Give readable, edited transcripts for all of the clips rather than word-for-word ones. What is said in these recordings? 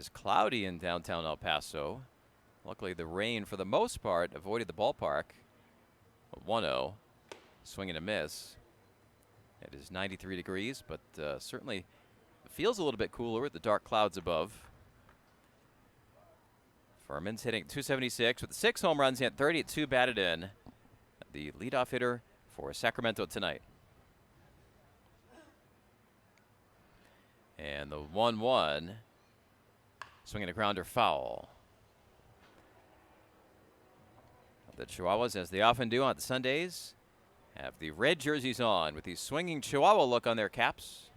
is cloudy in downtown El Paso. Luckily, the rain, for the most part, avoided the ballpark. 1-0. Swing and a miss. It is 93 degrees, but certainly feels a little bit cooler with the dark clouds above. Furman's hitting .276 with 6 home runs and 32 batted in. The leadoff hitter for Sacramento tonight. And the 1-1. Swinging a grounder foul. The Chihuahuas, as they often do on Sundays, have the red jerseys on with the swinging Chihuahua look on their caps.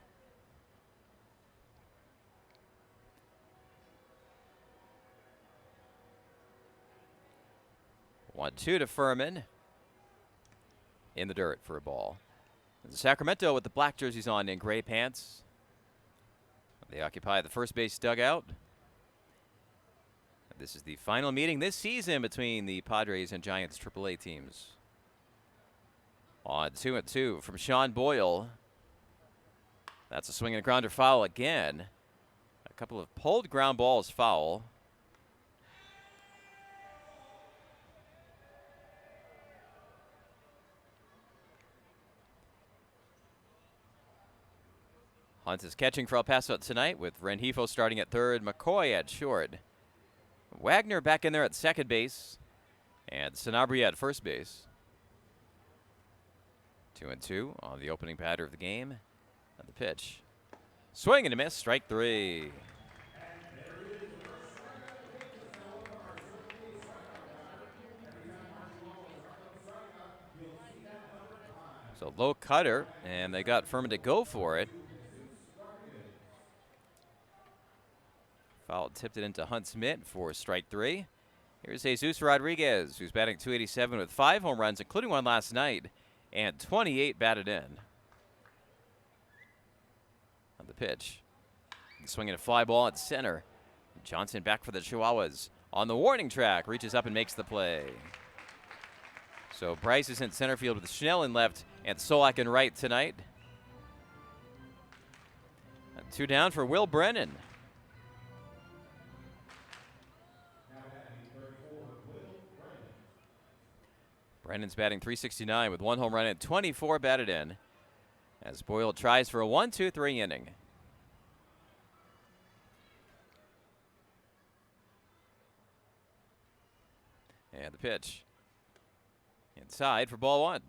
One, two to Furman. In the dirt for a ball. And Sacramento with the black jerseys on and gray pants. They occupy the first base dugout. This is the final meeting this season between the Padres and Giants AAA teams. On 2-2 from Sean Boyle. That's a swing and a grounder foul again. A couple of pulled ground balls foul. Hunt is catching for El Paso tonight with Rengifo starting at third, McCoy at short. Wagner back in there at second base, and Sanabria at first base. 2-2 on the opening batter of the game. And the pitch. Swing and a miss, strike 3. So low cutter, and they got Furman to go for it. Foul tipped it into Hunt's mitt for strike 3. Here's Jesus Rodriguez, who's batting .287 with 5 home runs, including one last night, and 28 batted in. On the pitch. Swinging a fly ball at center. Johnson back for the Chihuahuas. On the warning track, reaches up and makes the play. So Bryce is in center field with Schnell in left and Solak in right tonight. And 2 down for Will Brennan. Brennan's batting .369 with 1 home run and 24 batted in as Boyle tries for a 1-2-3 inning. And the pitch. Inside for ball 1.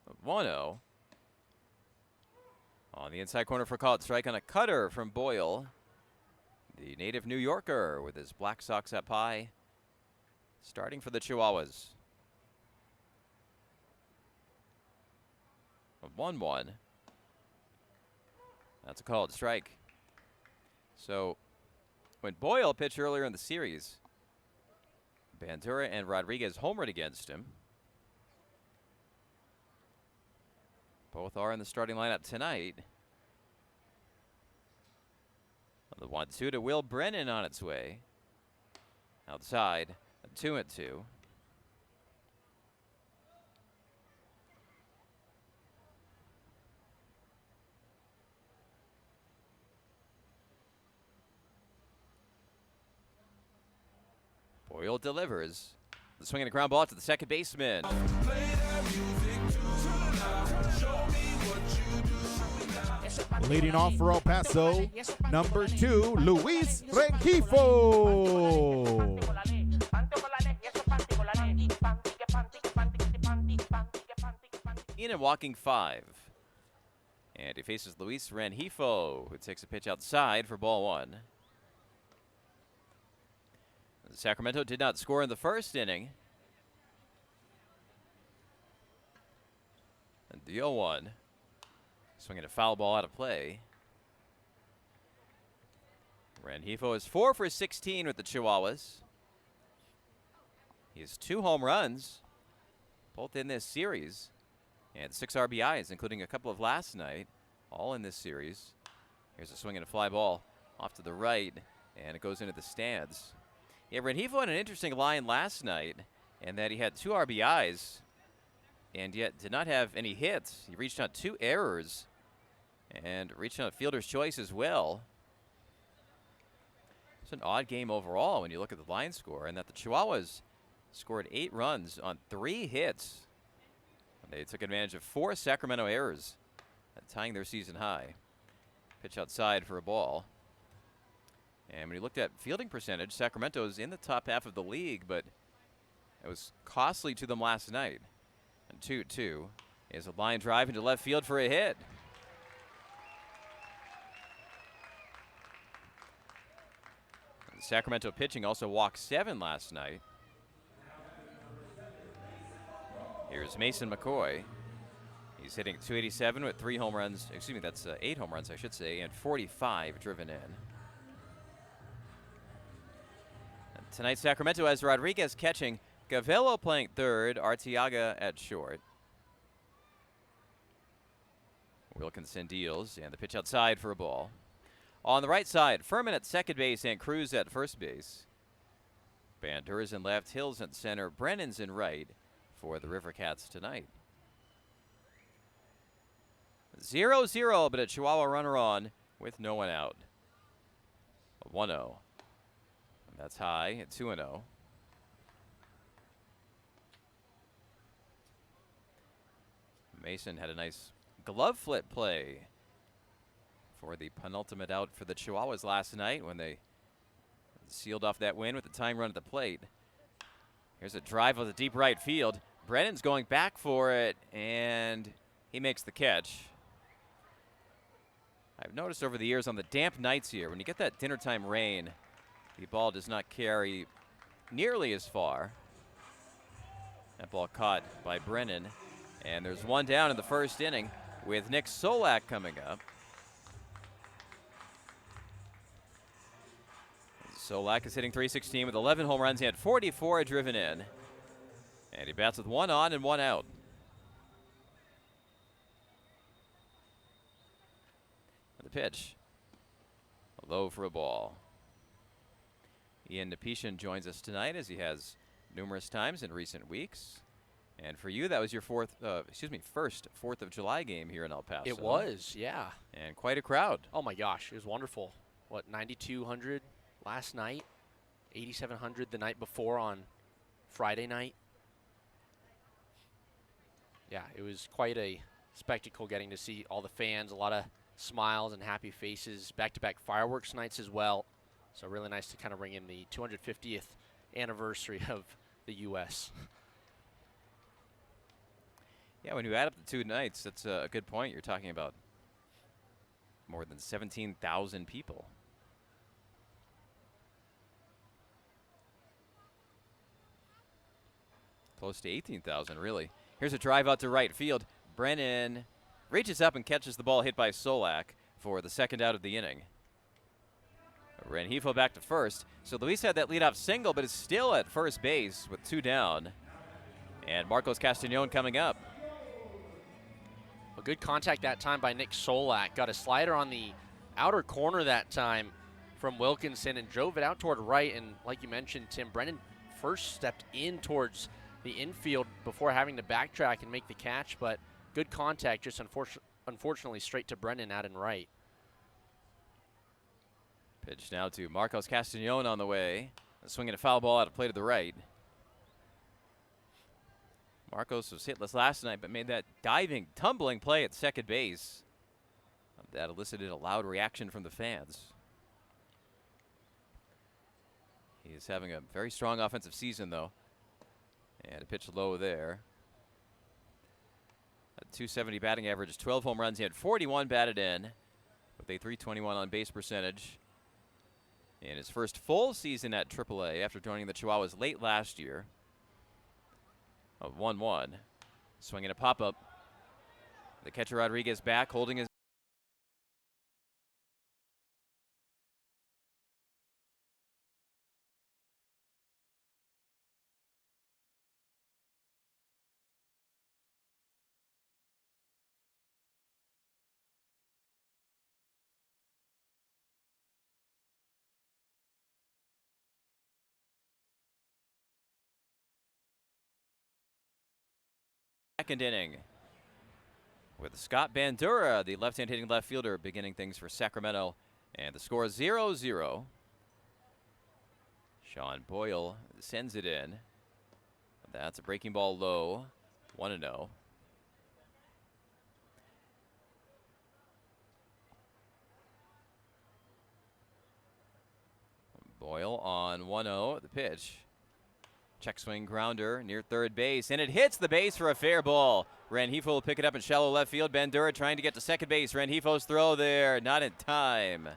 A 1-0. On the inside corner for a called strike on a cutter from Boyle. The native New Yorker with his Black Sox up high. Starting for the Chihuahuas. A 1-1. That's a called strike. So when Boyle pitched earlier in the series, Bandura and Rodriguez homered against him. Both are in the starting lineup tonight. The 1-2 to Will Brennan on its way. Outside, a 2-2. Boyle delivers. The swing and a ground ball to the second baseman. Leading off for El Paso, number 2, Luis Rengifo. In and walking 5. And he faces Luis Rengifo, who takes a pitch outside for ball 1. Sacramento did not score in the first inning. And the 0-1. Swinging a foul ball out of play. Rengifo is 4 for 16 with the Chihuahuas. He has 2 home runs, both in this series, and 6 RBIs, including a couple of last night, all in this series. Here's a swing and a fly ball off to the right, and it goes into the stands. Yeah, Rengifo had an interesting line last night, and that he had 2 RBIs, and yet did not have any hits. He reached out 2 errors, and reached out fielder's choice as well. It's an odd game overall when you look at the line score, and that the Chihuahuas scored 8 runs on 3 hits. They took advantage of 4 Sacramento errors, tying their season high. Pitch outside for a ball. And when you looked at fielding percentage, Sacramento's in the top half of the league, but it was costly to them last night. And 2-2 is a line drive into left field for a hit. And Sacramento pitching also walked 7 last night. Here's Mason McCoy. He's hitting .287 with 3 home runs. Excuse me, that's 8 home runs, I should say, and 45 driven in. And tonight, Sacramento has Rodriguez catching, Gavello playing third, Arteaga at short. Wilkinson deals, and the pitch outside for a ball. On the right side, Furman at second base and Cruz at first base. Bandura's in left, Hills at center, Brennan's in right for the River Cats tonight. 0-0, but a Chihuahua runner on with no one out. 1-0. That's high at 2-0. Mason had a nice glove flip play for the penultimate out for the Chihuahuas last night when they sealed off that win with the tying run at the plate. Here's a drive of the deep right field. Brennan's going back for it, and he makes the catch. I've noticed over the years on the damp nights here, when you get that dinner time rain, the ball does not carry nearly as far. That ball caught by Brennan. And there's one down in the first inning with Nick Solak coming up. Solak is hitting .316 with 11 home runs. He had 44 driven in. And he bats with 1 on and 1 out. The pitch. Low for a ball. Ian Nepetion joins us tonight, as he has numerous times in recent weeks. And for you, that was your first 4th of July game here in El Paso. It was, yeah. And quite a crowd. Oh my gosh, it was wonderful. What, 9,200 last night, 8,700 the night before on Friday night. Yeah, it was quite a spectacle getting to see all the fans, a lot of smiles and happy faces, back-to-back fireworks nights as well. So really nice to kind of bring in the 250th anniversary of the U.S. Yeah, when you add up the 2 nights, that's a good point. You're talking about more than 17,000 people. Close to 18,000, really. Here's a drive out to right field. Brennan reaches up and catches the ball hit by Solak for the second out of the inning. Rengifo back to first. So Luis had that leadoff single, but is still at first base with 2 down. And Marcos Castañon coming up. A good contact that time by Nick Solak. Got a slider on the outer corner that time from Wilkinson and drove it out toward right. And like you mentioned, Tim, Brennan first stepped in towards the infield before having to backtrack and make the catch. But good contact, just unfortunately straight to Brennan out and right. Pitch now to Marcos Castañon on the way. Swinging a foul ball out of play to the right. Marcos was hitless last night, but made that diving, tumbling play at second base. That elicited a loud reaction from the fans. He is having a very strong offensive season, though. And a pitch low there. A .270 batting average, 12 home runs. He had 41 batted in with a .321 on base percentage. In his first full season at AAA after joining the Chihuahuas late last year. A 1-1. Swinging a pop-up. The catcher Rodriguez back, holding his second inning with Scott Bandura, the left-hand hitting left fielder, beginning things for Sacramento. And the score is 0-0. Sean Boyle sends it in. That's a breaking ball low. 1-0. Boyle on 1-0, the pitch. Check swing grounder near third base, and it hits the base for a fair ball. Rengifo will pick it up in shallow left field. Bandura trying to get to second base. Rengifo's throw there, not in time.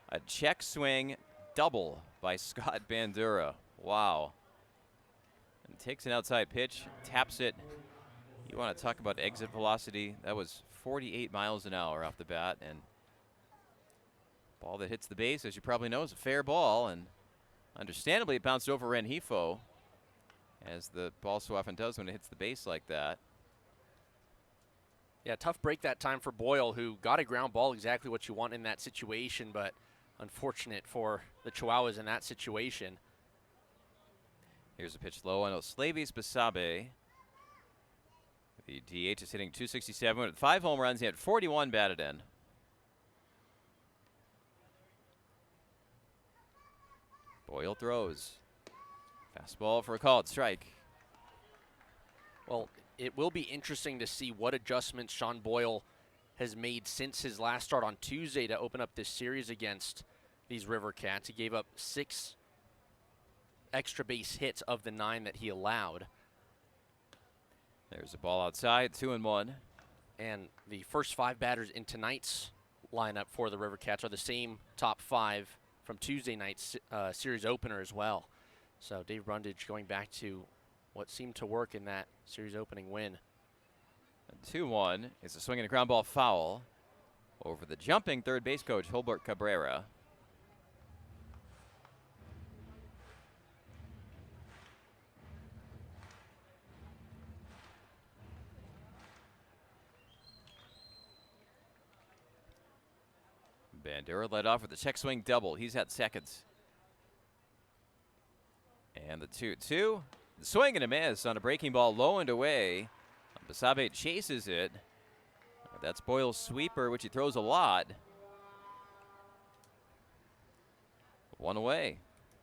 A check swing double by Scott Bandura. Wow. And takes an outside pitch, taps it. You want to talk about exit velocity? That was 48 miles an hour off the bat, and ball that hits the base, as you probably know, is a fair ball, and understandably it bounced over Rengifo, as the ball so often does when it hits the base like that. Yeah, tough break that time for Boyle, who got a ground ball, exactly what you want in that situation, but unfortunate for the Chihuahuas in that situation. Here's a pitch low on Slavis Basabe. The DH is hitting .267 with 5 home runs. He had 41 batted in. Boyle throws. Fastball for a called strike. Well, it will be interesting to see what adjustments Sean Boyle has made since his last start on Tuesday to open up this series against these River Cats. He gave up 6 extra base hits of the 9 that he allowed. There's a ball outside, 2-1. And the first 5 batters in tonight's lineup for the River Cats are the same top 5 from Tuesday night's series opener as well. So Dave Brundage going back to what seemed to work in that series opening win. 2-1 is a swing and a ground ball foul over the jumping third base coach, Holbert Cabrera. Bandura led off with a check swing double. He's at seconds. And the 2-2. The swing and a miss on a breaking ball low and away. Basabe chases it. That's Boyle's sweeper, which he throws a lot. 1 away.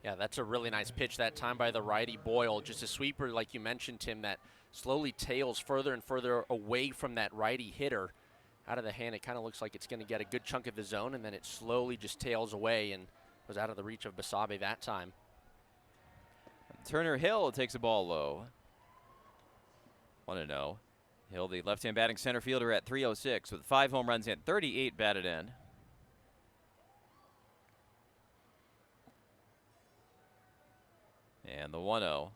Yeah, that's a really nice pitch that time by the righty Boyle. Just a sweeper, like you mentioned, Tim, that slowly tails further and further away from that righty hitter. Out of the hand, it kind of looks like it's going to get a good chunk of the zone, and then it slowly just tails away and was out of the reach of Basabe that time. Turner Hill takes a ball low. 1-0. Hill, the left-hand batting center fielder, at .306 with 5 home runs and 38 batted in. And the 1-0.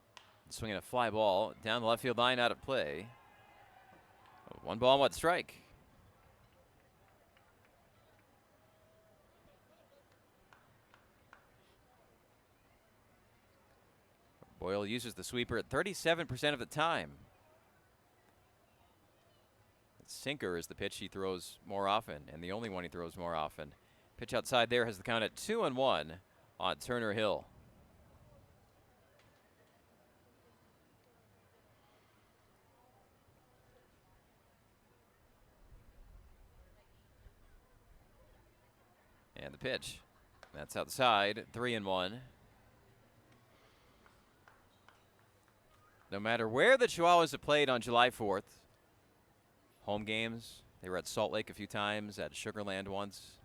Swinging a fly ball down the left field line, out of play. 1 ball, 1 strike. Boyle uses the sweeper at 37% of the time. Sinker is the pitch he throws more often, and the only one he throws more often. Pitch outside there has the count at 2-1 on Turner Hill. And the pitch. That's outside, 3-1. No matter where the Chihuahuas have played on July 4th, home games, they were at Salt Lake a few times, at Sugar Land once.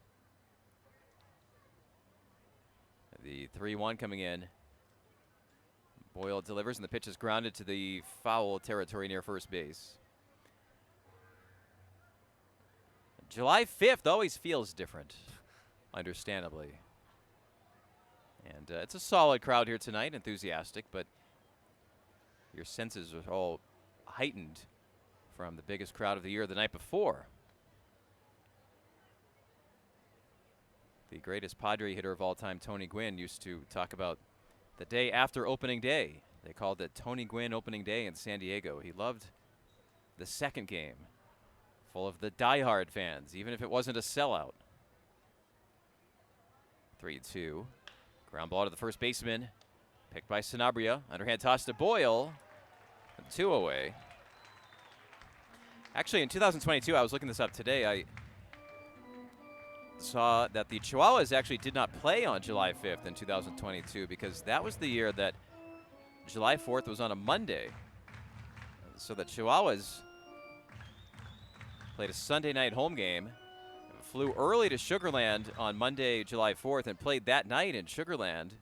The 3-1 coming in. Boyle delivers, and the pitch is grounded to the foul territory near first base. July 5th always feels different, understandably. And it's a solid crowd here tonight, enthusiastic, but your senses are all heightened from the biggest crowd of the year the night before. The greatest Padre hitter of all time, Tony Gwynn, used to talk about the day after opening day. They called it Tony Gwynn opening day in San Diego. He loved the second game, full of the diehard fans, even if it wasn't a sellout. 3-2. Ground ball to the first baseman. Picked by Sanabria. Underhand toss to Boyle. 2 away. Actually, in 2022, I was looking this up today. I saw that the Chihuahuas actually did not play on July 5th in 2022 because that was the year that July 4th was on a Monday. So the Chihuahuas played a Sunday night home game, flew early to Sugar Land on Monday, July 4th, and played that night in Sugar Land.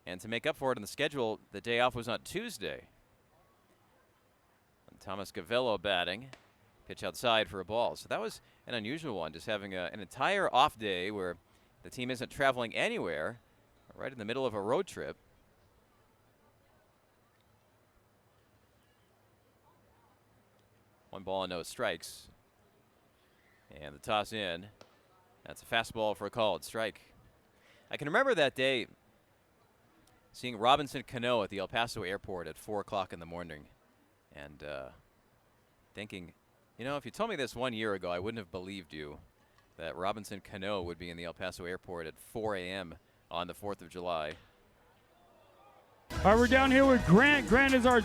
And to make up for it on the schedule, the day off was on Tuesday. And Thomas Gavillo batting, pitch outside for a ball. So that was an unusual one, just having an entire off day where the team isn't traveling anywhere, right in the middle of a road trip. One ball and no strikes. And the toss in. That's a fastball for a called strike. I can remember that day seeing Robinson Cano at the El Paso airport at 4 o'clock in the morning and thinking, you know, if you told me this 1 year ago, I wouldn't have believed you that Robinson Cano would be in the El Paso airport at 4 a.m. on the 4th of July. All right, we're down here with Grant. Grant is our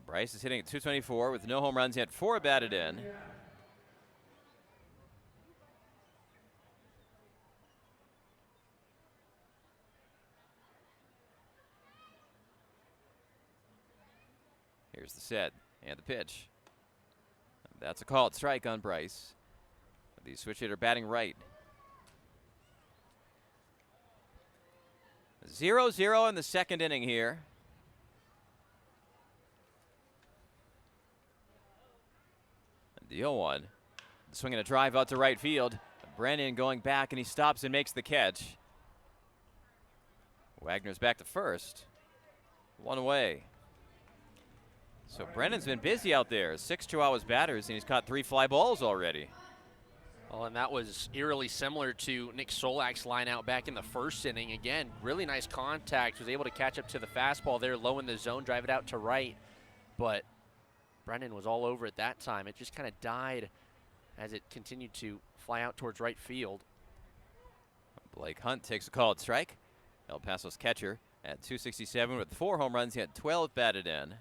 Bryce is hitting at 224 with no home runs yet, 4 batted in. Here's the set and the pitch. That's a called strike on Bryce. The switch hitter batting right. 0-0 in the second inning here. The 0-1. Swinging a drive out to right field. Brennan going back, and he stops and makes the catch. Wagner's back to first. 1 away. So Brennan's been busy out there. 6 Chihuahuas batters, and he's caught 3 fly balls already. Well, and that was eerily similar to Nick Solak's line out back in the first inning. Again, really nice contact. Was able to catch up to the fastball there, low in the zone, drive it out to right. But Brennan was all over it that time. It just kind of died as it continued to fly out towards right field. Blake Hunt takes a called strike. El Paso's catcher at 267 with 4 home runs. He had 12 batted in.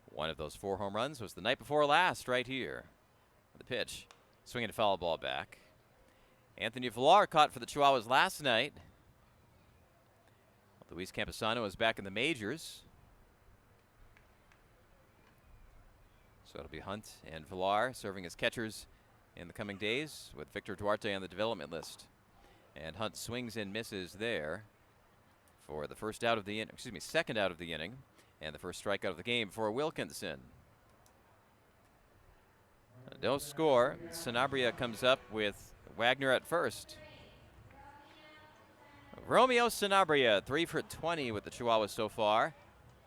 One of those 4 home runs was the night before last right here. The pitch, swinging a foul ball back. Anthony Villar caught for the Chihuahuas last night. Luis Camposano is back in the majors. So it'll be Hunt and Villar serving as catchers in the coming days with Victor Duarte on the development list. And Hunt swings and misses there for the second out of the inning, and the first strikeout of the game for Wilkinson. No score. Sanabria comes up with Wagner at first. Romeo Sanabria, 3 for 20 with the Chihuahuas so far.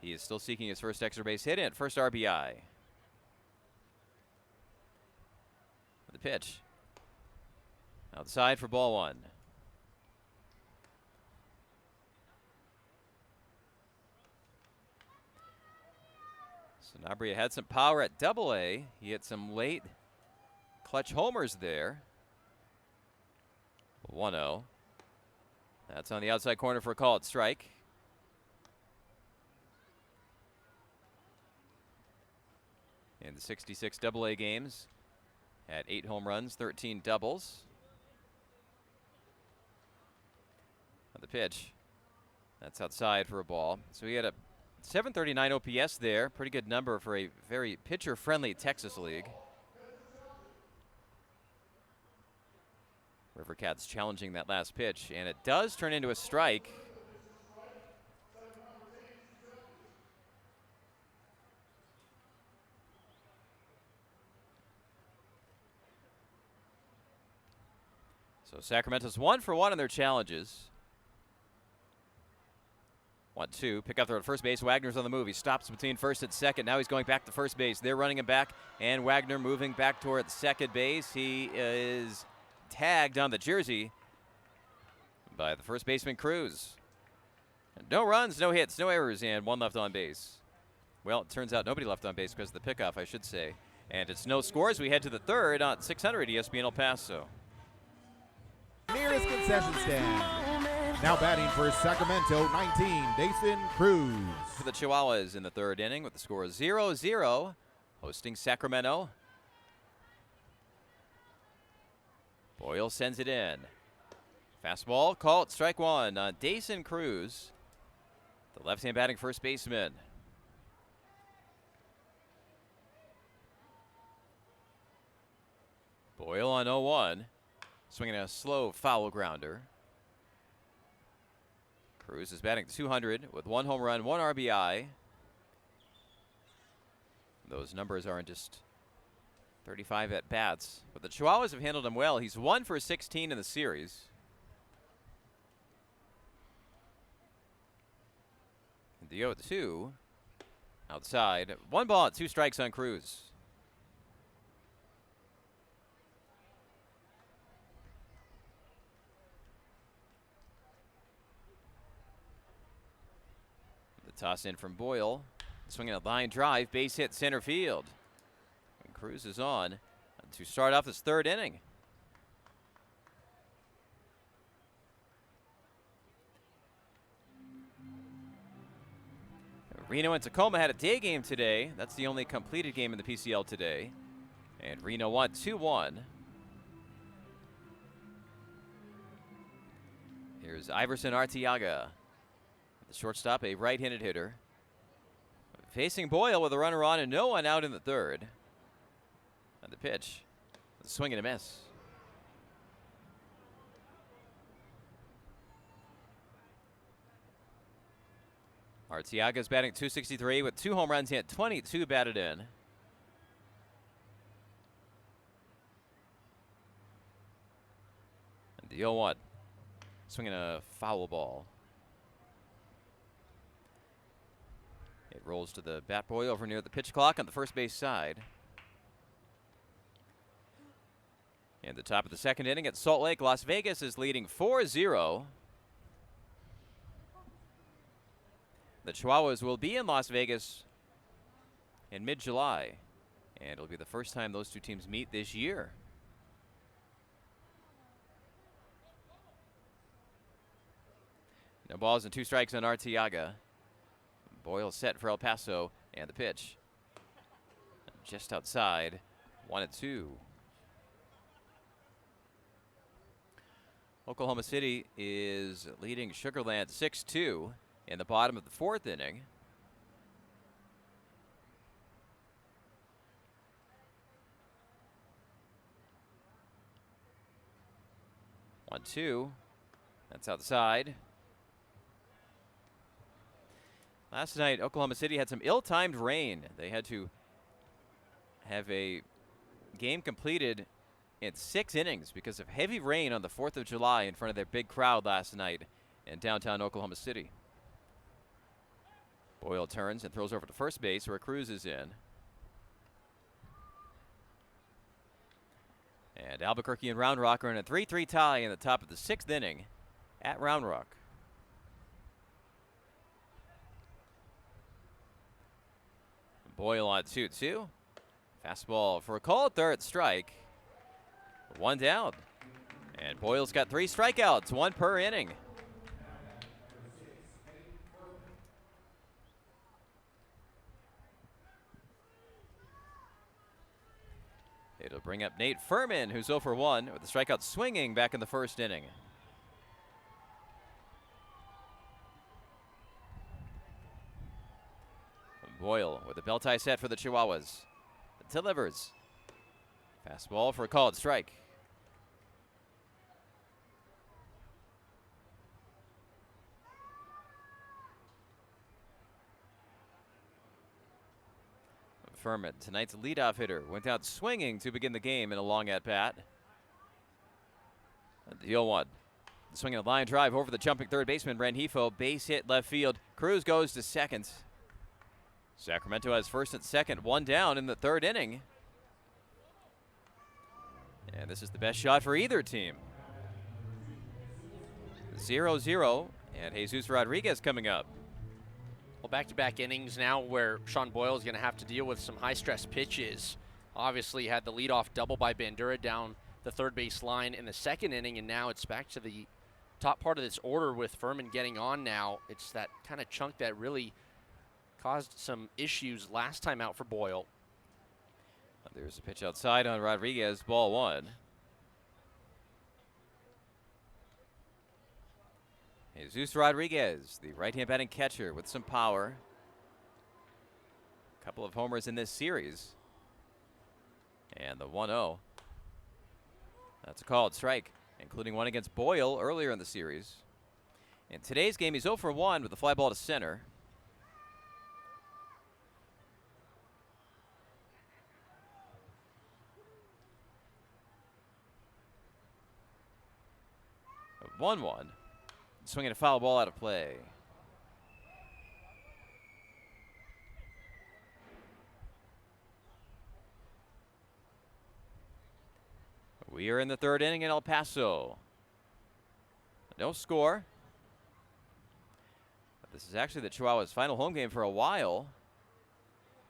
He is still seeking his first extra base hit and first RBI. The pitch. Outside for ball one. Sanabria had some power at Double-A. He had some late clutch homers there. 1-0. That's on the outside corner for a called strike. In the 66 Double-A games, had 8 home runs, 13 doubles. On the pitch, that's outside for a ball. So he had a 739 OPS there. Pretty good number for a very pitcher-friendly Texas league. River Cats challenging that last pitch, and it does turn into a strike. So Sacramento's 1 for 1 in their challenges. 1-2, pick up there at first base. Wagner's on the move. He stops between first and second. Now he's going back to first base. They're running him back, and Wagner moving back toward second base. He is tagged on the jersey by the first baseman, Cruz. No runs, no hits, no errors, and 1 left on base. Well, it turns out nobody left on base because of the pickoff, I should say. And it's no scores. We head to the third on 600 ESPN El Paso. Nearest concession stand. Now batting for Sacramento, 19, Dason Cruz. For the Chihuahuas in the third inning with the score 0-0, hosting Sacramento. Boyle sends it in. Fastball called, strike one on Dason Cruz, the left-hand batting first baseman. Boyle on 0-1, swinging a slow foul grounder. Cruz is batting 200 with 1 home run, 1 RBI. Those numbers are in just 35 at-bats. But the Chihuahuas have handled him well. He's 1 for 16 in the series. And the 0-2 outside. 1 ball, 2 strikes on Cruz. Toss in from Boyle, swinging a line drive, base hit center field. And Cruz is on to start off this third inning. Reno and Tacoma had a day game today. That's the only completed game in the PCL today. And Reno won 2-1. Here's Iverson Arteaga. The shortstop, a right-handed hitter. Facing Boyle with a runner on and no one out in the third. And the pitch, a swing and a miss. Arteaga's batting .263 with 2 home runs. He had 22 batted in. And the 0-1, swinging a foul ball. It rolls to the bat boy over near the pitch clock on the first base side. And the top of the second inning at Salt Lake, Las Vegas is leading 4-0. The Chihuahuas will be in Las Vegas in mid-July, and it'll be the first time those two teams meet this year. No balls and 2 strikes on Arteaga. Boyle set for El Paso, and the pitch just outside, 1-2. Oklahoma City is leading Sugar Land 6-2 in the bottom of the 4th inning. One, two. That's outside. Last night, Oklahoma City had some ill-timed rain. They had to have a game completed in 6 innings because of heavy rain on the 4th of July in front of their big crowd last night in downtown Oklahoma City. Boyle turns and throws over to first base where Cruz is in. And Albuquerque and Round Rock are in a 3-3 tie in the top of the 6th inning at Round Rock. Boyle on 2-2. Fastball for a call, third strike. 1 down. And Boyle's got 3 strikeouts, 1 per inning. It'll bring up Nate Furman, who's 0 for 1 with the strikeout swinging back in the 1st inning. Boyle with a belt tie set for the Chihuahuas. Delivers. Fastball for a called strike. Furman, tonight's leadoff hitter, went out swinging to begin the game in a long at-bat. The 0-1. Swinging a line drive over the jumping third baseman, Rengifo. Base hit left field. Cruz goes to second. Sacramento has first and second, 1 down in the 3rd inning. And this is the best shot for either team. 0-0, and Jesus Rodriguez coming up. Well, back-to-back innings now where Sean Boyle is going to have to deal with some high-stress pitches. Obviously had the leadoff double by Bandura down the third base line in the 2nd inning, and now it's back to the top part of this order with Furman getting on now. It's that kind of chunk that really caused some issues last time out for Boyle. There's a pitch outside on Rodriguez, ball 1. Jesus Rodriguez, the right-hand batting catcher with some power. A couple of homers in this series. And the 1-0. That's a called strike, including one against Boyle earlier in the series. In today's game, he's 0 for 1 with a fly ball to center. A 1-1. Swinging a foul ball out of play. We are in the 3rd inning in El Paso. No score. But this is actually the Chihuahuas' final home game for a while.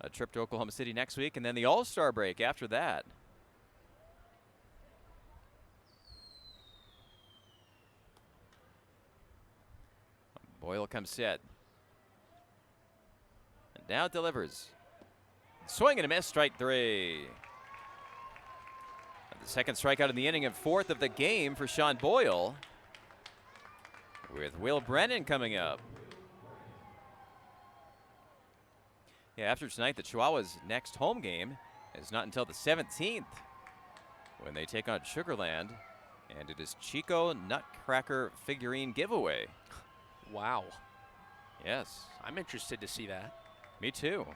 A trip to Oklahoma City next week, and then the All-Star break after that. Boyle comes set. And now it delivers. Swing and a miss, strike 3. And the 2nd strikeout in the inning and 4th of the game for Sean Boyle. With Will Brennan coming up. Yeah, after tonight, the Chihuahuas' next home game is not until the 17th when they take on Sugarland. And it is Chico Nutcracker figurine giveaway. Wow. Yes. I'm interested to see that. Me too.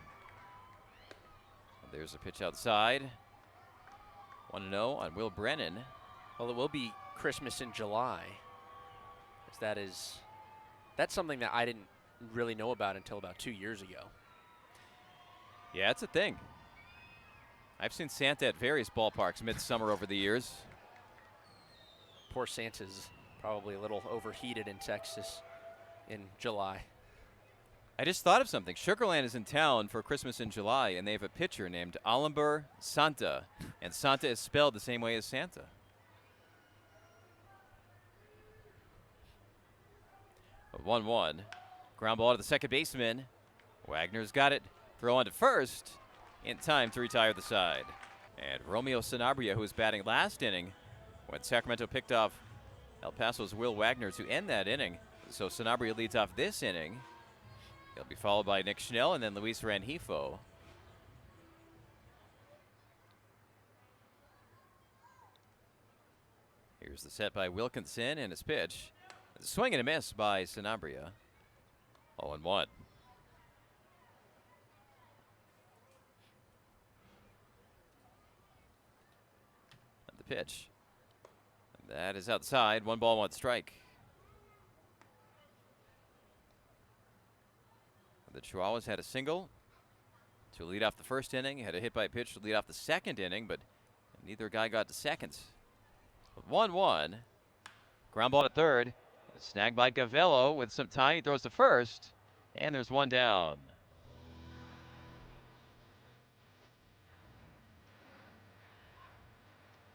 There's a pitch outside. 1-0 on Will Brennan. Well, it will be Christmas in July. That's something that I didn't really know about until about 2 years ago. Yeah, it's a thing. I've seen Santa at various ballparks midsummer over the years. Poor Santa's probably a little overheated in Texas in July. I just thought of something. Sugarland is in town for Christmas in July, and they have a pitcher named Alimber Santa, and Santa is spelled the same way as Santa. A 1-1. Ground ball to the second baseman. Wagner's got it. Throw on to first in time to retire the side. And Romeo Sanabria, who was batting last inning when Sacramento picked off El Paso's Will Wagner to end that inning. So Sanabria leads off this inning. He'll be followed by Nick Schnell and then Luis Rengifo. Here's the set by Wilkinson and his pitch. A swing and a miss by Sanabria. 0-1. And the pitch. That is outside. 1 ball, 1 strike. The Chihuahuas had a single to lead off the first inning, had a hit by pitch to lead off the second inning, but Neither guy got to second. 1-1. Ground ball to third. Snagged by Gavello with some time. He throws to first. And there's one down.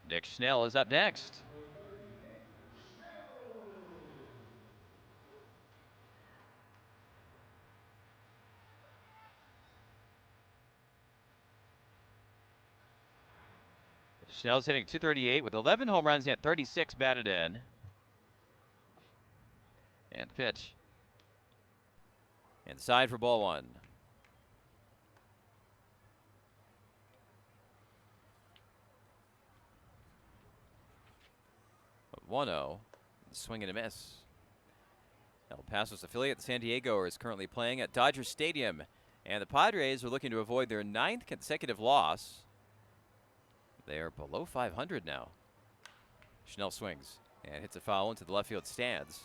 Nick Schnell is up next. Schnell's hitting .238 with 11 home runs and 36 batted in. And the pitch. Inside for ball one. 1-0. Swing and a miss. El Paso's affiliate, the San Diego, is currently playing at Dodger Stadium. And the Padres are looking to avoid their 9th consecutive loss. They're below 500 now. Schnell swings and hits a foul into the left field stands.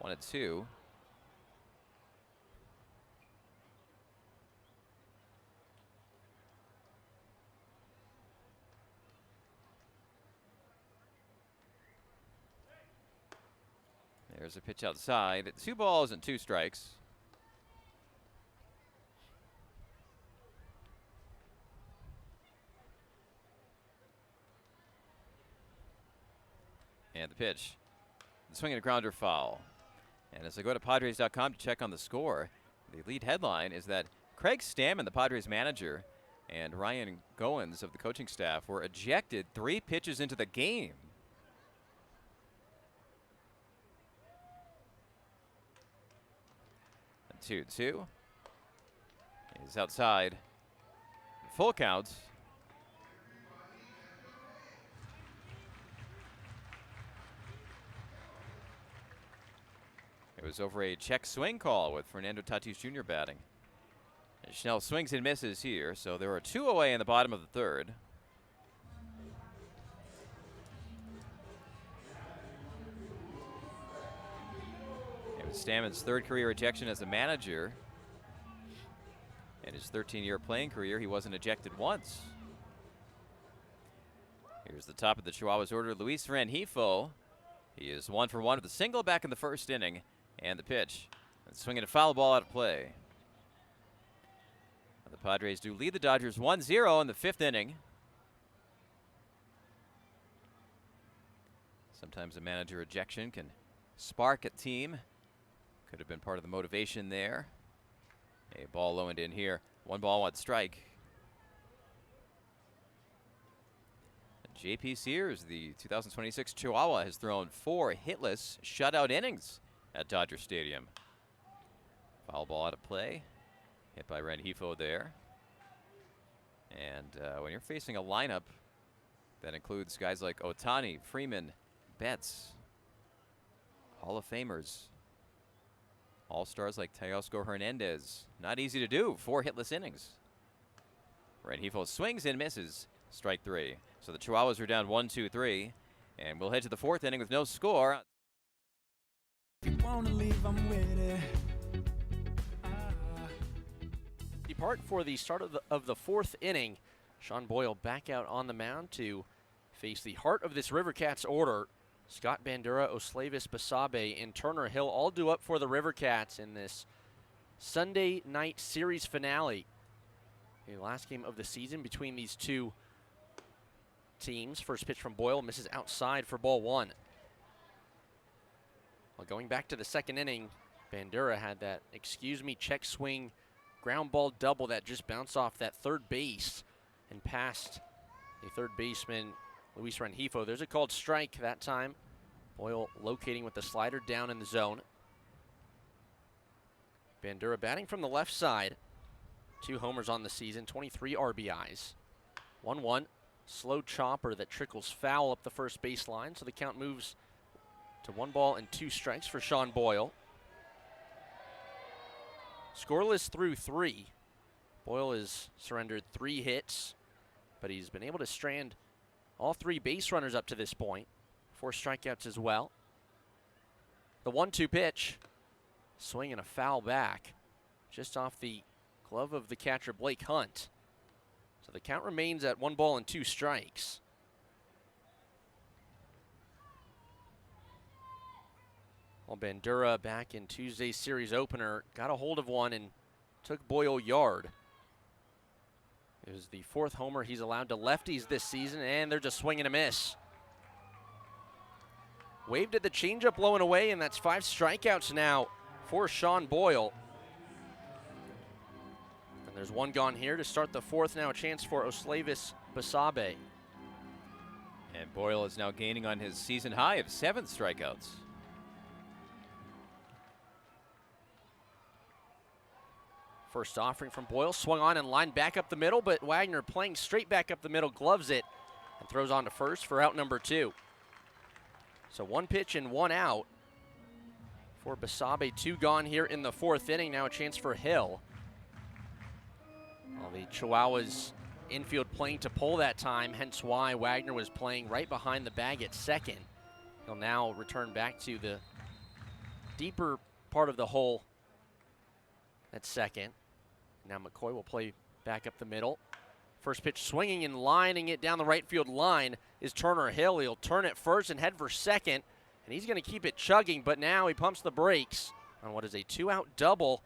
1-2. There's a pitch outside. 2 balls and 2 strikes. And the pitch. The swing and a grounder foul. And as I go to Padres.com to check on the score, the lead headline is that Craig Stammen, the Padres manager, and Ryan Goins of the coaching staff were ejected 3 pitches into the game. And 2-2. He's outside. Full count. It was over a check swing call with Fernando Tatis Jr. batting. And Schnell swings and misses here, so there are 2 away in the bottom of the third. It was Stammen's 3rd career ejection as a manager. In his 13-year playing career, he wasn't ejected once. Here's the top of the Chihuahuas order, Luis Rengifo. He is 1 for 1 with a single back in the first inning. And the pitch. And swinging a foul ball out of play. The Padres do lead the Dodgers 1-0 in the 5th inning. Sometimes a manager ejection can spark a team. Could have been part of the motivation there. A ball low and in here. 1 ball, 1 strike. J.P. Sears, the 2026 Chihuahua, has thrown 4 hitless shutout innings at Dodger Stadium. Foul ball out of play. Hit by Rengifo there. And when you're facing a lineup that includes guys like Ohtani, Freeman, Betts, Hall of Famers, All-Stars like Teoscar Hernandez, not easy to do. 4 hitless innings. Rengifo swings and misses. Strike 3. So the Chihuahuas are down 1-2-3. And we'll head to the 4th inning with no score. Depart for the start of the 4th inning. Sean Boyle back out on the mound to face the heart of this River Cats order. Scott Bandura, Oslavis Basabe, and Turner Hill all due up for the River Cats in this Sunday night series finale. The last game of the season between these 2 teams. First pitch from Boyle misses outside for ball 1. Well, going back to the 2nd inning, Bandura had that check swing ground ball double that just bounced off that 3rd base and past the 3rd baseman, Luis Rengifo. There's a called strike that time. Boyle locating with the slider down in the zone. Bandura batting from the left side. 2 homers on the season, 23 RBIs. 1-1, slow chopper that trickles foul up the first baseline, so the count moves to 1 ball and 2 strikes for Sean Boyle. Scoreless through 3. Boyle has surrendered 3 hits, but he's been able to strand all 3 base runners up to this point. 4 strikeouts as well. The 1-2 pitch. Swing and a foul back. Just off the glove of the catcher, Blake Hunt. So the count remains at 1 ball and 2 strikes. Well, Bandura back in Tuesday's series opener got a hold of one and took Boyle yard. It was the 4th homer he's allowed to lefties this season, and they're just swinging a miss. Waved at the changeup low and away, and that's 5 strikeouts now for Sean Boyle. And there's 1 gone here to start the 4th. Now a chance for Oslavis Basabe. And Boyle is now gaining on his season high of 7 strikeouts. First offering from Boyle, swung on and lined back up the middle, but Wagner playing straight back up the middle, gloves it, and throws on to first for out number 2. So 1 pitch and 1 out for Basabe. 2 gone here in the 4th inning. Now a chance for Hill. Well, the Chihuahuas infield playing to pull that time, hence why Wagner was playing right behind the bag at second. He'll now return back to the deeper part of the hole at second. Now McCoy will play back up the middle. First pitch swinging and lining it down the right field line is Turner Hill. He'll turn it first and head for second, and he's going to keep it chugging, but now he pumps the brakes on what is a 2-out double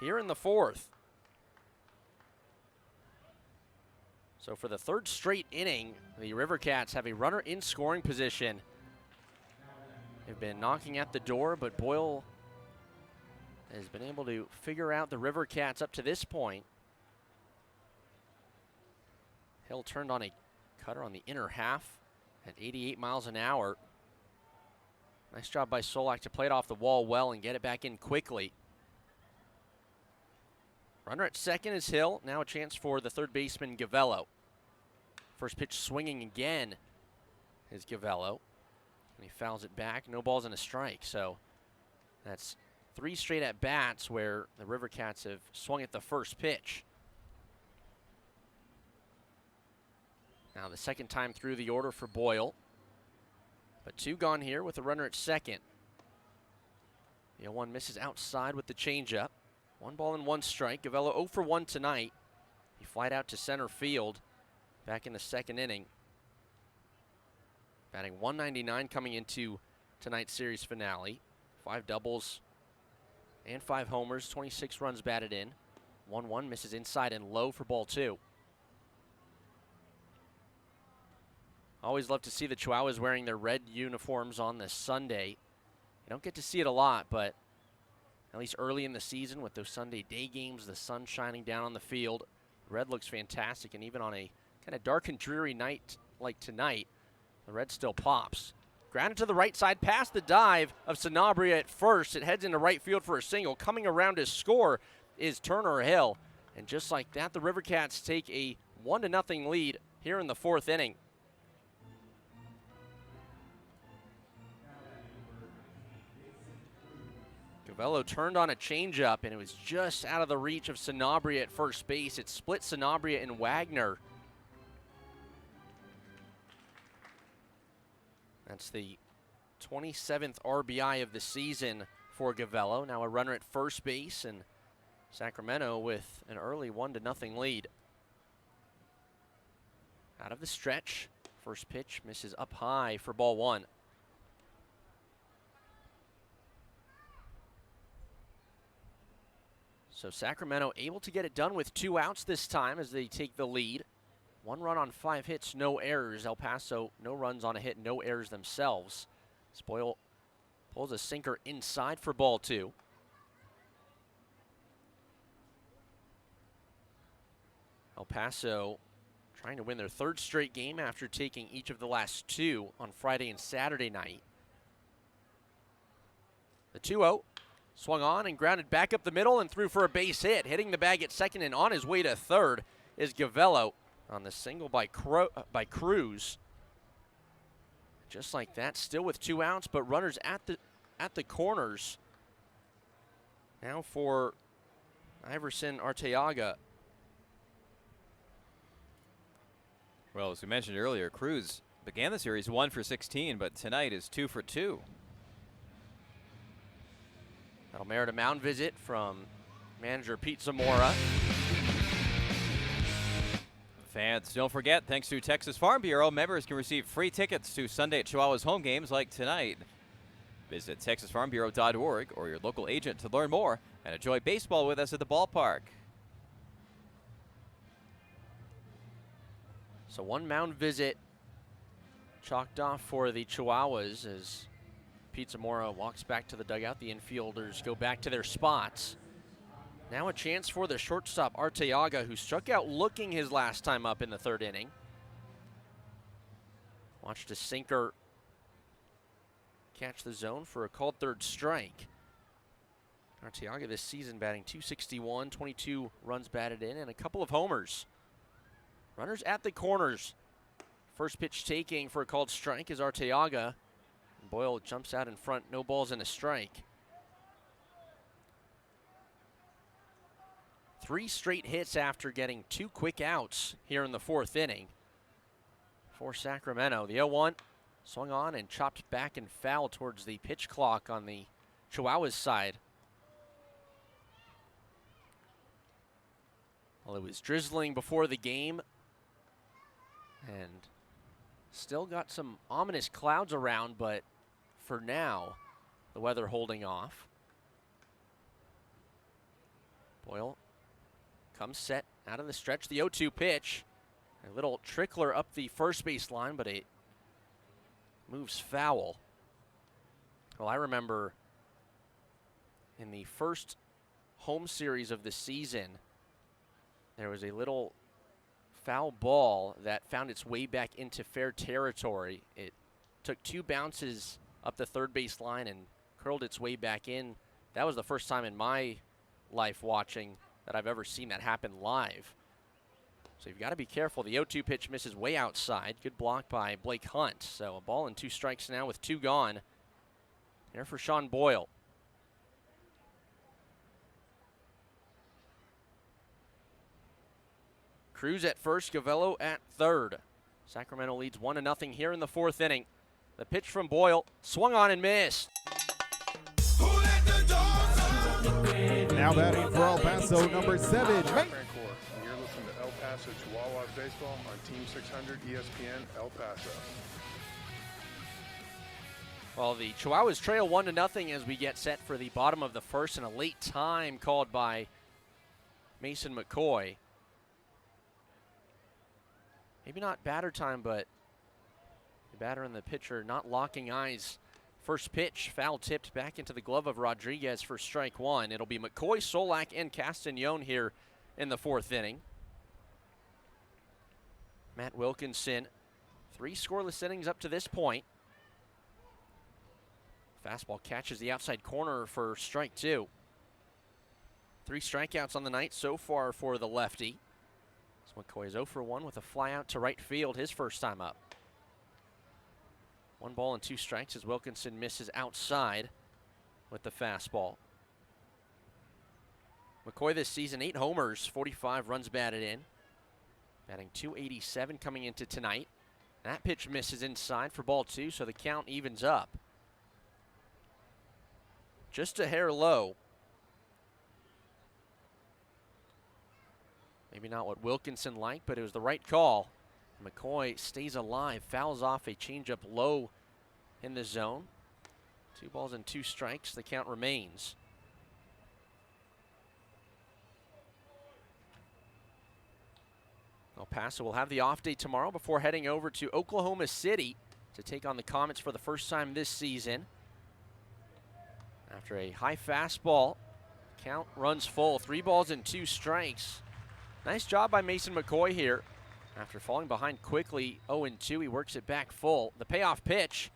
here in the 4th. So for the 3rd straight inning, the River Cats have a runner in scoring position. They've been knocking at the door, but Boyle has been able to figure out the River Cats up to this point. Hill turned on a cutter on the inner half at 88 miles an hour. Nice job by Solak to play it off the wall well and get it back in quickly. Runner at second is Hill. Now a chance for the 3rd baseman, Gavello. First pitch swinging again is Gavello. And he fouls it back. No balls and a strike. So that's 3 straight at-bats where the River Cats have swung at the first pitch. Now the 2nd time through the order for Boyle. But 2 gone here with a runner at second. The 0-1 misses outside with the changeup. 1 ball and 1 strike. Gavello 0 for 1 tonight. He flied out to center field back in the 2nd inning. Batting .199 coming into tonight's series finale. 5 doubles and 5 homers, 26 runs batted in. 1-1 misses inside and low for ball 2. Always love to see the Chihuahuas wearing their red uniforms on this Sunday. You don't get to see it a lot, but at least early in the season with those Sunday day games, the sun shining down on the field, red looks fantastic, and even on a kind of dark and dreary night like tonight, the red still pops. Grounded to the right side past the dive of Sanabria at first. It heads into right field for a single. Coming around to score is Turner Hill. And just like that, the River Cats take a 1-0 lead here in the 4th inning. Gavello turned on a changeup, and it was just out of the reach of Sanabria at first base. It split Sanabria and Wagner. That's the 27th RBI of the season for Gavello. Now a runner at first base, and Sacramento with an early 1-0 lead. Out of the stretch, first pitch misses up high for ball 1. So Sacramento able to get it done with 2 outs this time as they take the lead. 1 run on 5 hits, no errors. El Paso, no runs on a hit, no errors themselves. Boyle pulls a sinker inside for ball 2. El Paso trying to win their 3rd straight game after taking each of the last 2 on Friday and Saturday night. The 2-0. Swung on and grounded back up the middle and threw for a base hit. Hitting the bag at second and on his way to 3rd is Gavello on the single by Cruz. Just like that, still with 2 outs, but runners at the corners. Now for Iverson Arteaga. Well, as we mentioned earlier, Cruz began the series 1 for 16, but tonight is 2 for 2. That'll merit a mound visit from manager Pete Zamora. Fans, don't forget, thanks to Texas Farm Bureau, members can receive free tickets to Sunday at Chihuahuas home games like tonight. Visit TexasFarmBureau.org or your local agent to learn more and enjoy baseball with us at the ballpark. So one mound visit chalked off for the Chihuahuas as Pete Zamora walks back to the dugout. The infielders go back to their spots. Now a chance for the shortstop, Arteaga, who struck out looking his last time up in the third inning. Watched a sinker catch the zone for a called third strike. Arteaga this season batting .261, 22 runs batted in, and a couple of homers. Runners at the corners. First pitch taking for a called strike is Arteaga. Boyle jumps out in front, no balls and a strike. 3 straight hits after getting 2 quick outs here in the 4th inning for Sacramento. The 0-1 swung on and chopped back and foul towards the pitch clock on the Chihuahuas side. Well, it was drizzling before the game and still got some ominous clouds around, but for now, the weather holding off. Boyle comes set out of the stretch. The 0-2 pitch. A little trickler up the first base line, but it moves foul. Well, I remember in the first home series of the season, there was a little foul ball that found its way back into fair territory. It took 2 bounces up the third base line and curled its way back in. That was the first time in my life watching that I've ever seen that happen live. So you've got to be careful. The 0-2 pitch misses way outside. Good block by Blake Hunt. So a ball and 2 strikes now with 2 gone. Here for Sean Boyle. Cruz at first, Gavello at third. Sacramento leads 1-0 here in the 4th inning. The pitch from Boyle, swung on and missed. Now batting for El Paso, number 7. You're listening to El Paso Chihuahuas baseball on Team 600 ESPN El Paso. Well, the Chihuahuas trail 1-0 as we get set for the bottom of the 1st, and a late time called by Mason McCoy. Maybe not batter time, but the batter and the pitcher not locking eyes. First pitch, foul tipped back into the glove of Rodriguez for strike 1. It'll be McCoy, Solak, and Castañon here in the 4th inning. Matt Wilkinson, 3 scoreless innings up to this point. Fastball catches the outside corner for strike 2. 3 strikeouts on the night so far for the lefty. So McCoy is 0 for 1 with a fly out to right field, his first time up. 1 ball and 2 strikes as Wilkinson misses outside with the fastball. McCoy this season, 8 homers, 45 runs batted in. Batting .287 coming into tonight. That pitch misses inside for ball 2, so the count evens up. Just a hair low. Maybe not what Wilkinson liked, but it was the right call. McCoy stays alive, fouls off a changeup low in the zone. 2 balls and 2 strikes, the count remains. El Paso will have the off day tomorrow before heading over to Oklahoma City to take on the Comets for the first time this season. After a high fastball, count runs full, 3 balls and 2 strikes. Nice job by Mason McCoy here. After falling behind quickly, 0-2, he works it back full. The payoff pitch,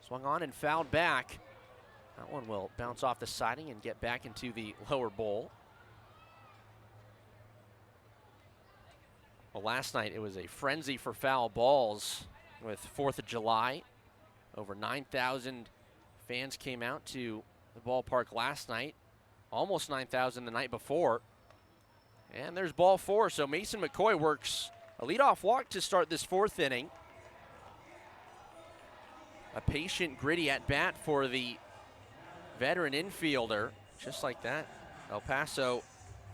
swung on and fouled back. That one will bounce off the siding and get back into the lower bowl. Well, last night it was a frenzy for foul balls with 4th of July. Over 9,000 fans came out to the ballpark last night. Almost 9,000 the night before. And there's ball 4, so Mason McCoy works a leadoff walk to start this 4th inning. A patient, gritty at bat for the veteran infielder. Just like that, El Paso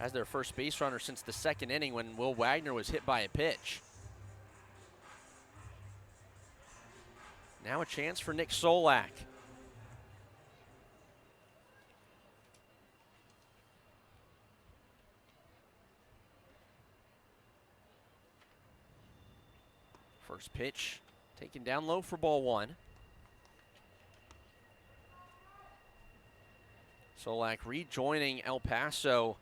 as their first base runner since the second inning when Will Wagner was hit by a pitch. Now a chance for Nick Solak. First pitch taken down low for ball one. Solak rejoining El Paso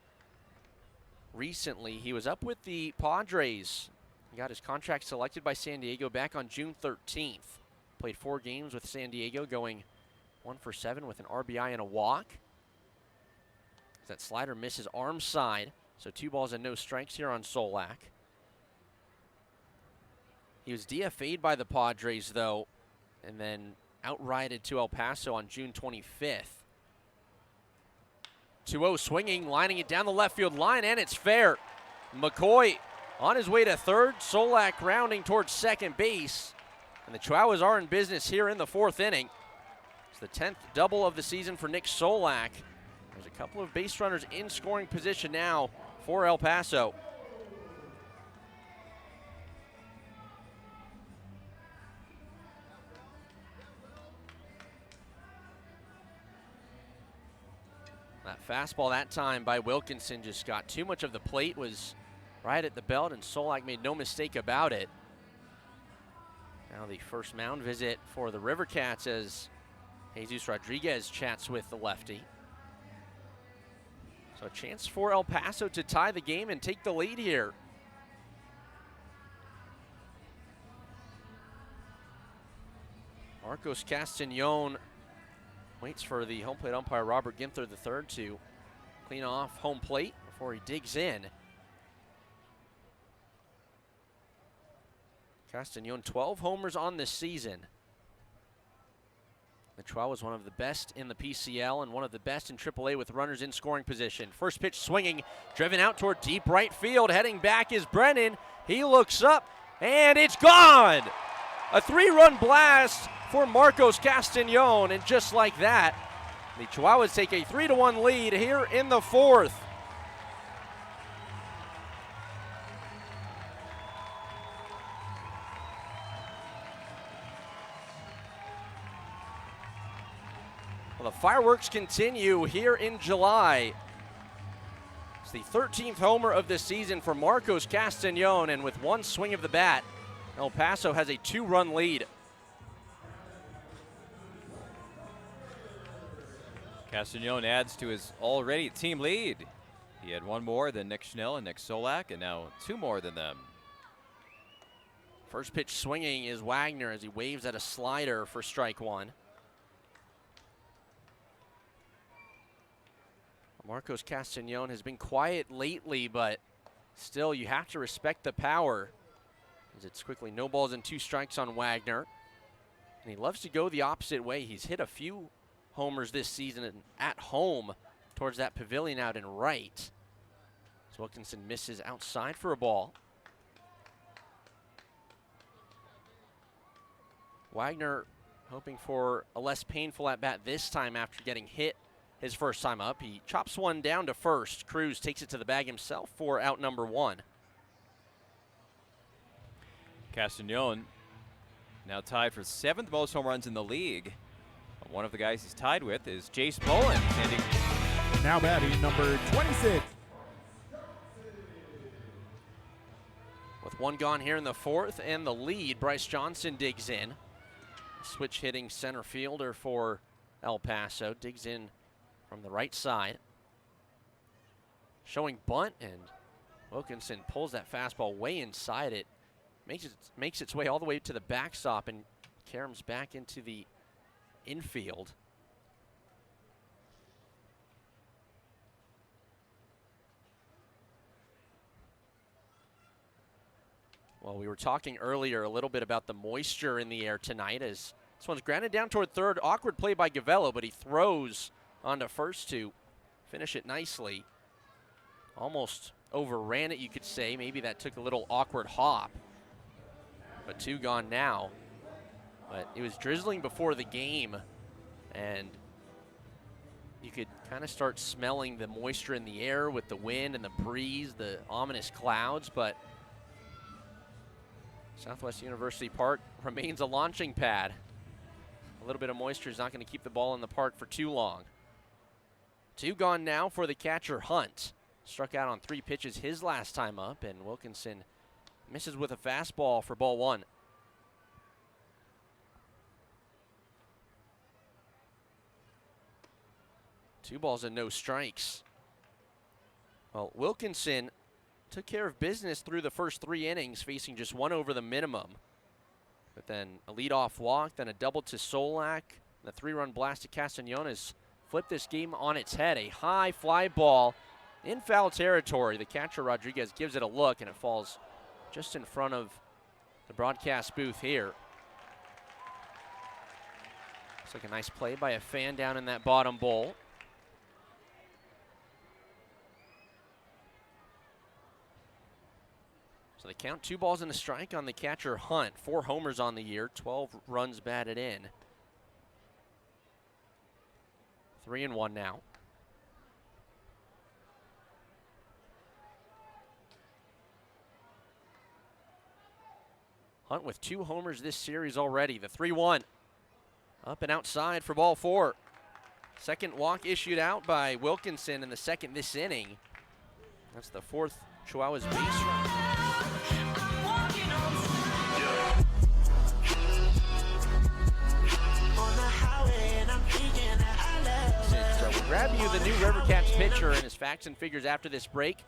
recently. He was up with the Padres. He got his contract selected by San Diego back on June 13th. Played 4 games with San Diego, going 1 for 7 with an RBI and a walk. That slider misses arm side, so 2 balls and no strikes here on Solak. He was DFA'd by the Padres, though, and then outrighted to El Paso on June 25th. 2-0 swinging, lining it down the left field line, and it's fair. McCoy on his way to third, Solak rounding towards second base. And the Chihuahuas are in business here in the 4th inning. It's the 10th double of the season for Nick Solak. There's a couple of base runners in scoring position now for El Paso. That fastball that time by Wilkinson just got too much of the plate, was right at the belt, and Solak made no mistake about it. Now the first mound visit for the River Cats as Jesus Rodriguez chats with the lefty. So a chance for El Paso to tie the game and take the lead here. Marcos Castañon waits for the home plate umpire Robert Ginther III to clean off home plate before he digs in. Castañon, 12 homers on this season. The Chihuahuas, one of the best in the PCL and one of the best in AAA with runners in scoring position. First pitch swinging, driven out toward deep right field. Heading back is Brennan. He looks up, and it's gone! A 3-run blast for Marcos Castañon, and just like that, the Chihuahuas take a 3-1 lead here in the 4th. Well, the fireworks continue here in July. It's the 13th homer of the season for Marcos Castañon, and with one swing of the bat, El Paso has a 2-run lead. Castañon adds to his already team lead. He had 1 more than Nick Schnell and Nick Solak, and now 2 more than them. First pitch swinging is Wagner as he waves at a slider for strike 1. Marcos Castañon has been quiet lately, but still you have to respect the power, as it's quickly no balls and 2 strikes on Wagner. And he loves to go the opposite way. He's hit a few homers this season at home towards that pavilion out in right. As Wilkinson misses outside for a ball. Wagner hoping for a less painful at bat this time after getting hit his first time up. He chops one down to first. Cruz takes it to the bag himself for out number 1. Castañon now tied for 7th most home runs in the league. One of the guys he's tied with is Jace Bowen. Now batting number 26. With 1 gone here in the 4th and the lead, Bryce Johnson digs in. Switch hitting center fielder for El Paso. Digs in from the right side. Showing bunt, and Wilkinson pulls that fastball way inside it. Makes its way all the way to the backstop and caroms back into the infield. Well, we were talking earlier a little bit about the moisture in the air tonight, as this one's grounded down toward third. Awkward play by Gavello, but he throws onto first to finish it nicely. Almost overran it, you could say. Maybe that took a little awkward hop. But 2 gone now. But it was drizzling before the game, and you could kind kind of start smelling the moisture in the air with the wind and the breeze, the ominous clouds, but Southwest University Park remains a launching pad. A little bit of moisture is not going to keep the ball in the park for too long. 2 gone now for the catcher, Hunt. Struck out on 3 pitches his last time up, and Wilkinson misses with a fastball for ball 1. Two balls and no strikes. Well, Wilkinson took care of business through the first 3 innings, facing just 1 over the minimum. But then a leadoff walk, then a double to Solak, and a 3-run blast to Castañones flipped this game on its head. A high fly ball in foul territory. The catcher, Rodriguez, gives it a look, and it falls just in front of the broadcast booth here. Looks like a nice play by a fan down in that bottom bowl. So they count 2 balls and a strike on the catcher, Hunt. 4 homers on the year, 12 runs batted in. 3-1 now. Hunt with 2 homers this series already. The 3-1. Up and outside for ball 4. Second walk issued out by Wilkinson in the second this inning. That's the 4th Chihuahuas base run. So we'll grab you the new Rivercats pitcher and his facts and figures after this break.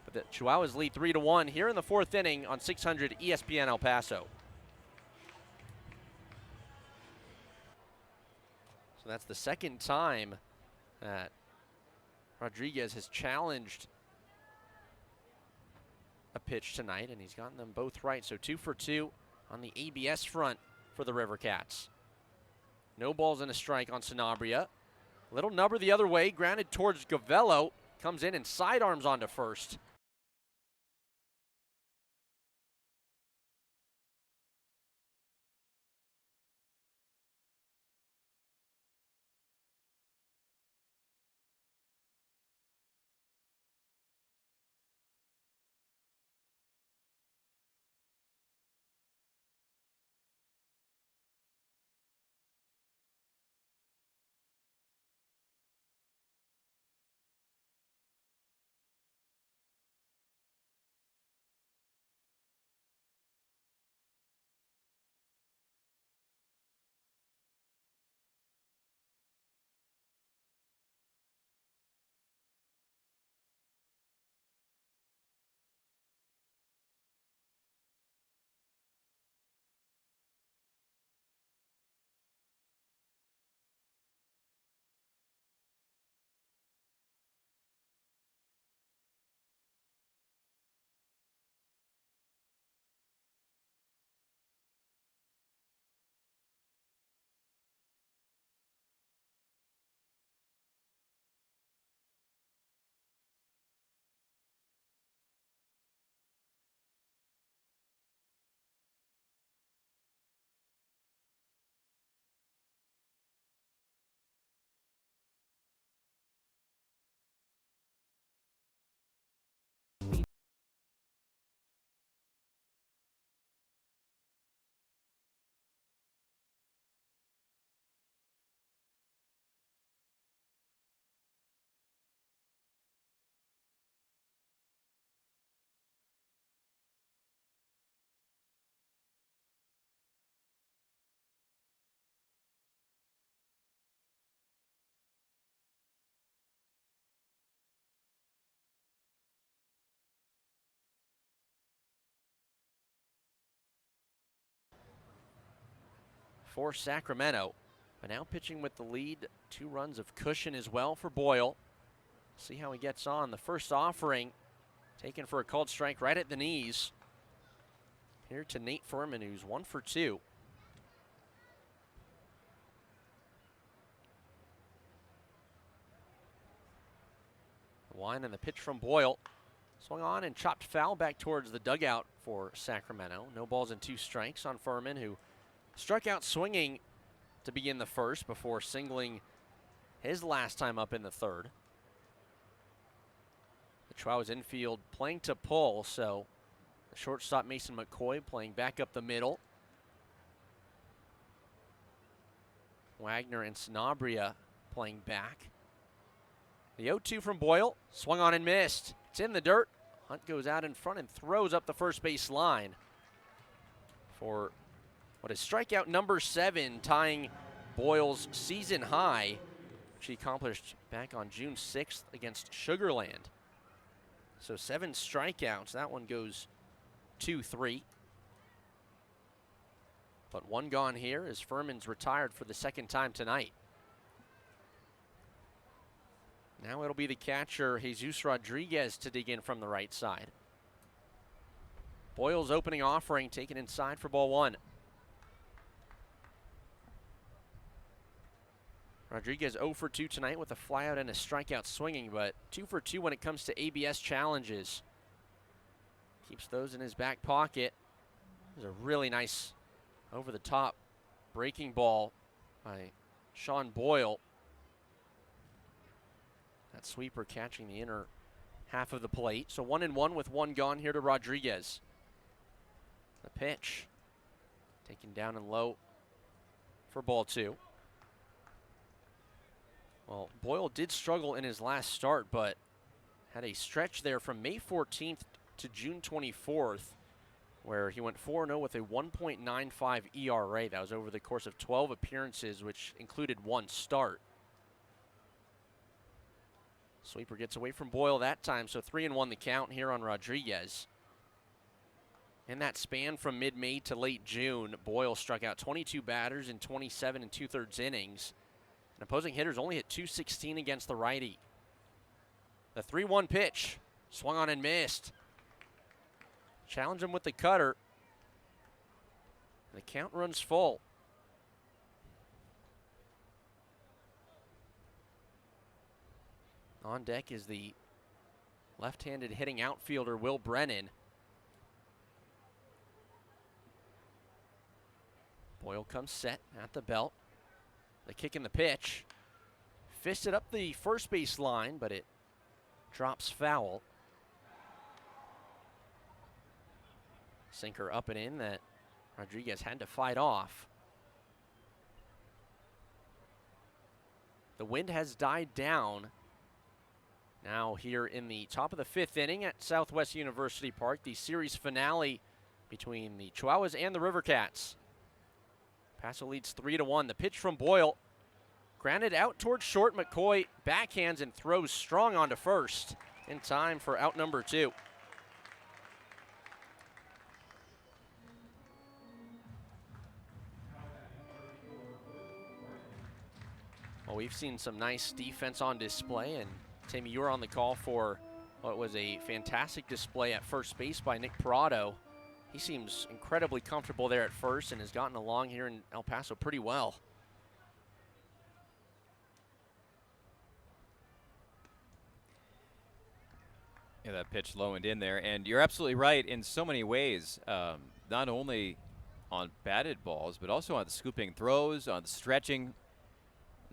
But the Chihuahuas lead 3-1 here in the 4th inning on 600 ESPN El Paso. So that's the second time that Rodriguez has challenged a pitch tonight, and he's gotten them both right. So 2 for 2 on the ABS front for the Rivercats. No balls and a strike on Sanabria. Little number the other way, grounded towards Gavello. Comes in and sidearms onto first. For Sacramento, but now pitching with the lead. 2 runs of cushion as well for Boyle. See how he gets on. The first offering taken for a called strike right at the knees. Here to Nate Furman, who's 1 for 2. The wind and the pitch from Boyle. Swung on and chopped foul back towards the dugout for Sacramento. No balls and 2 strikes on Furman, who struck out swinging to begin the first before singling his last time up in the third. The Chihuahuas infield playing to pull, so the shortstop Mason McCoy playing back up the middle. Wagner and Sanabria playing back. The 0-2 from Boyle, swung on and missed. It's in the dirt. Hunt goes out in front and throws up the first base line for what is strikeout number 7, tying Boyle's season high, which he accomplished back on June 6th against Sugarland. So 7 strikeouts. That one goes 2-3. But 1 gone here as Furman's retired for the 2nd time tonight. Now it'll be the catcher, Jesus Rodriguez, to dig in from the right side. Boyle's opening offering taken inside for ball 1. Rodriguez 0 for 2 tonight with a flyout and a strikeout swinging, but 2 for 2 when it comes to ABS challenges. Keeps those in his back pocket. There's a really nice over-the-top breaking ball by Sean Boyle. That sweeper catching the inner half of the plate. So 1-1 with 1 gone here to Rodriguez. The pitch taken down and low for ball 2. Well, Boyle did struggle in his last start, but had a stretch there from May 14th to June 24th where he went 4-0 with a 1.95 ERA. That was over the course of 12 appearances, which included 1 start. Sweeper gets away from Boyle that time, so 3-1 the count here on Rodriguez. In that span from mid-May to late June, Boyle struck out 22 batters in 27 2/3 innings. And opposing hitters only hit .216 against the righty. The 3-1 pitch, swung on and missed. Challenge him with the cutter. The count runs full. On deck is the left-handed hitting outfielder Will Brennan. Boyle comes set at the belt. The kick and the pitch. Fisted up the first base line, but it drops foul. Sinker up and in that Rodriguez had to fight off. The wind has died down. Now here in the top of the 5th inning at Southwest University Park, the series finale between the Chihuahuas and the River Cats. Paso leads 3-1. The pitch from Boyle, grounded out towards short. McCoy backhands and throws strong onto first in time for out number 2. Well, we've seen some nice defense on display, and Timmy, you were on the call for what was a fantastic display at first base by Nick Parado. He seems incredibly comfortable there at first and has gotten along here in El Paso pretty well. Yeah, that pitch low and in there, and you're absolutely right in so many ways. Not only on batted balls, but also on the scooping throws, on the stretching,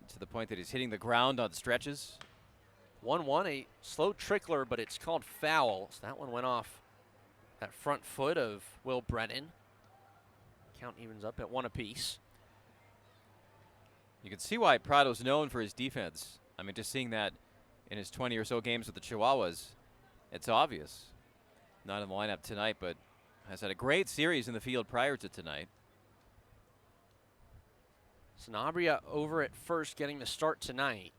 to the point that he's hitting the ground on stretches. 1-1, a slow trickler, but it's called foul. So that one went off that front foot of Will Brennan. Count evens up at 1 apiece. You can see why Prado's known for his defense. I mean, just seeing that in his 20 or so games with the Chihuahuas, it's obvious. Not in the lineup tonight, but has had a great series in the field prior to tonight. Sanabria over at first, getting the start tonight.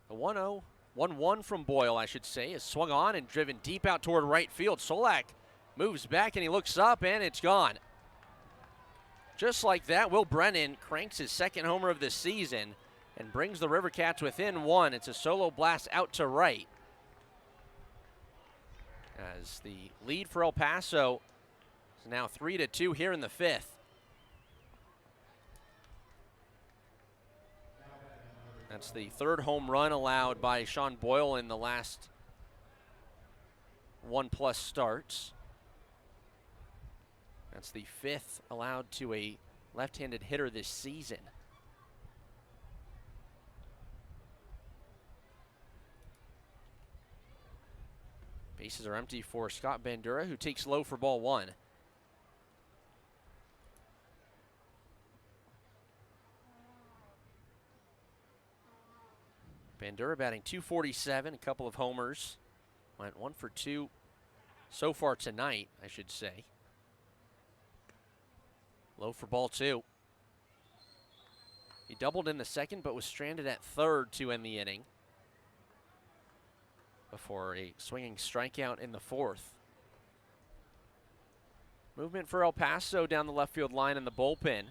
The 1-0, 1-1 from Boyle, I should say, is swung on and driven deep out toward right field. Solak moves back and he looks up and it's gone. Just like that, Will Brennan cranks his second homer of the season and brings the River Cats within 1. It's a solo blast out to right. As the lead for El Paso is now 3-2 here in the 5th. That's the 3rd home run allowed by Sean Boyle in the last 1+ starts. That's the 5th allowed to a left-handed hitter this season. Bases are empty for Scott Bandura, who takes low for ball 1. Bandura batting .247, a couple of homers. Went 1 for 2 so far tonight, I should say. Low for ball 2. He doubled in the second, but was stranded at third to end the inning before a swinging strikeout in the fourth. Movement for El Paso down the left field line in the bullpen.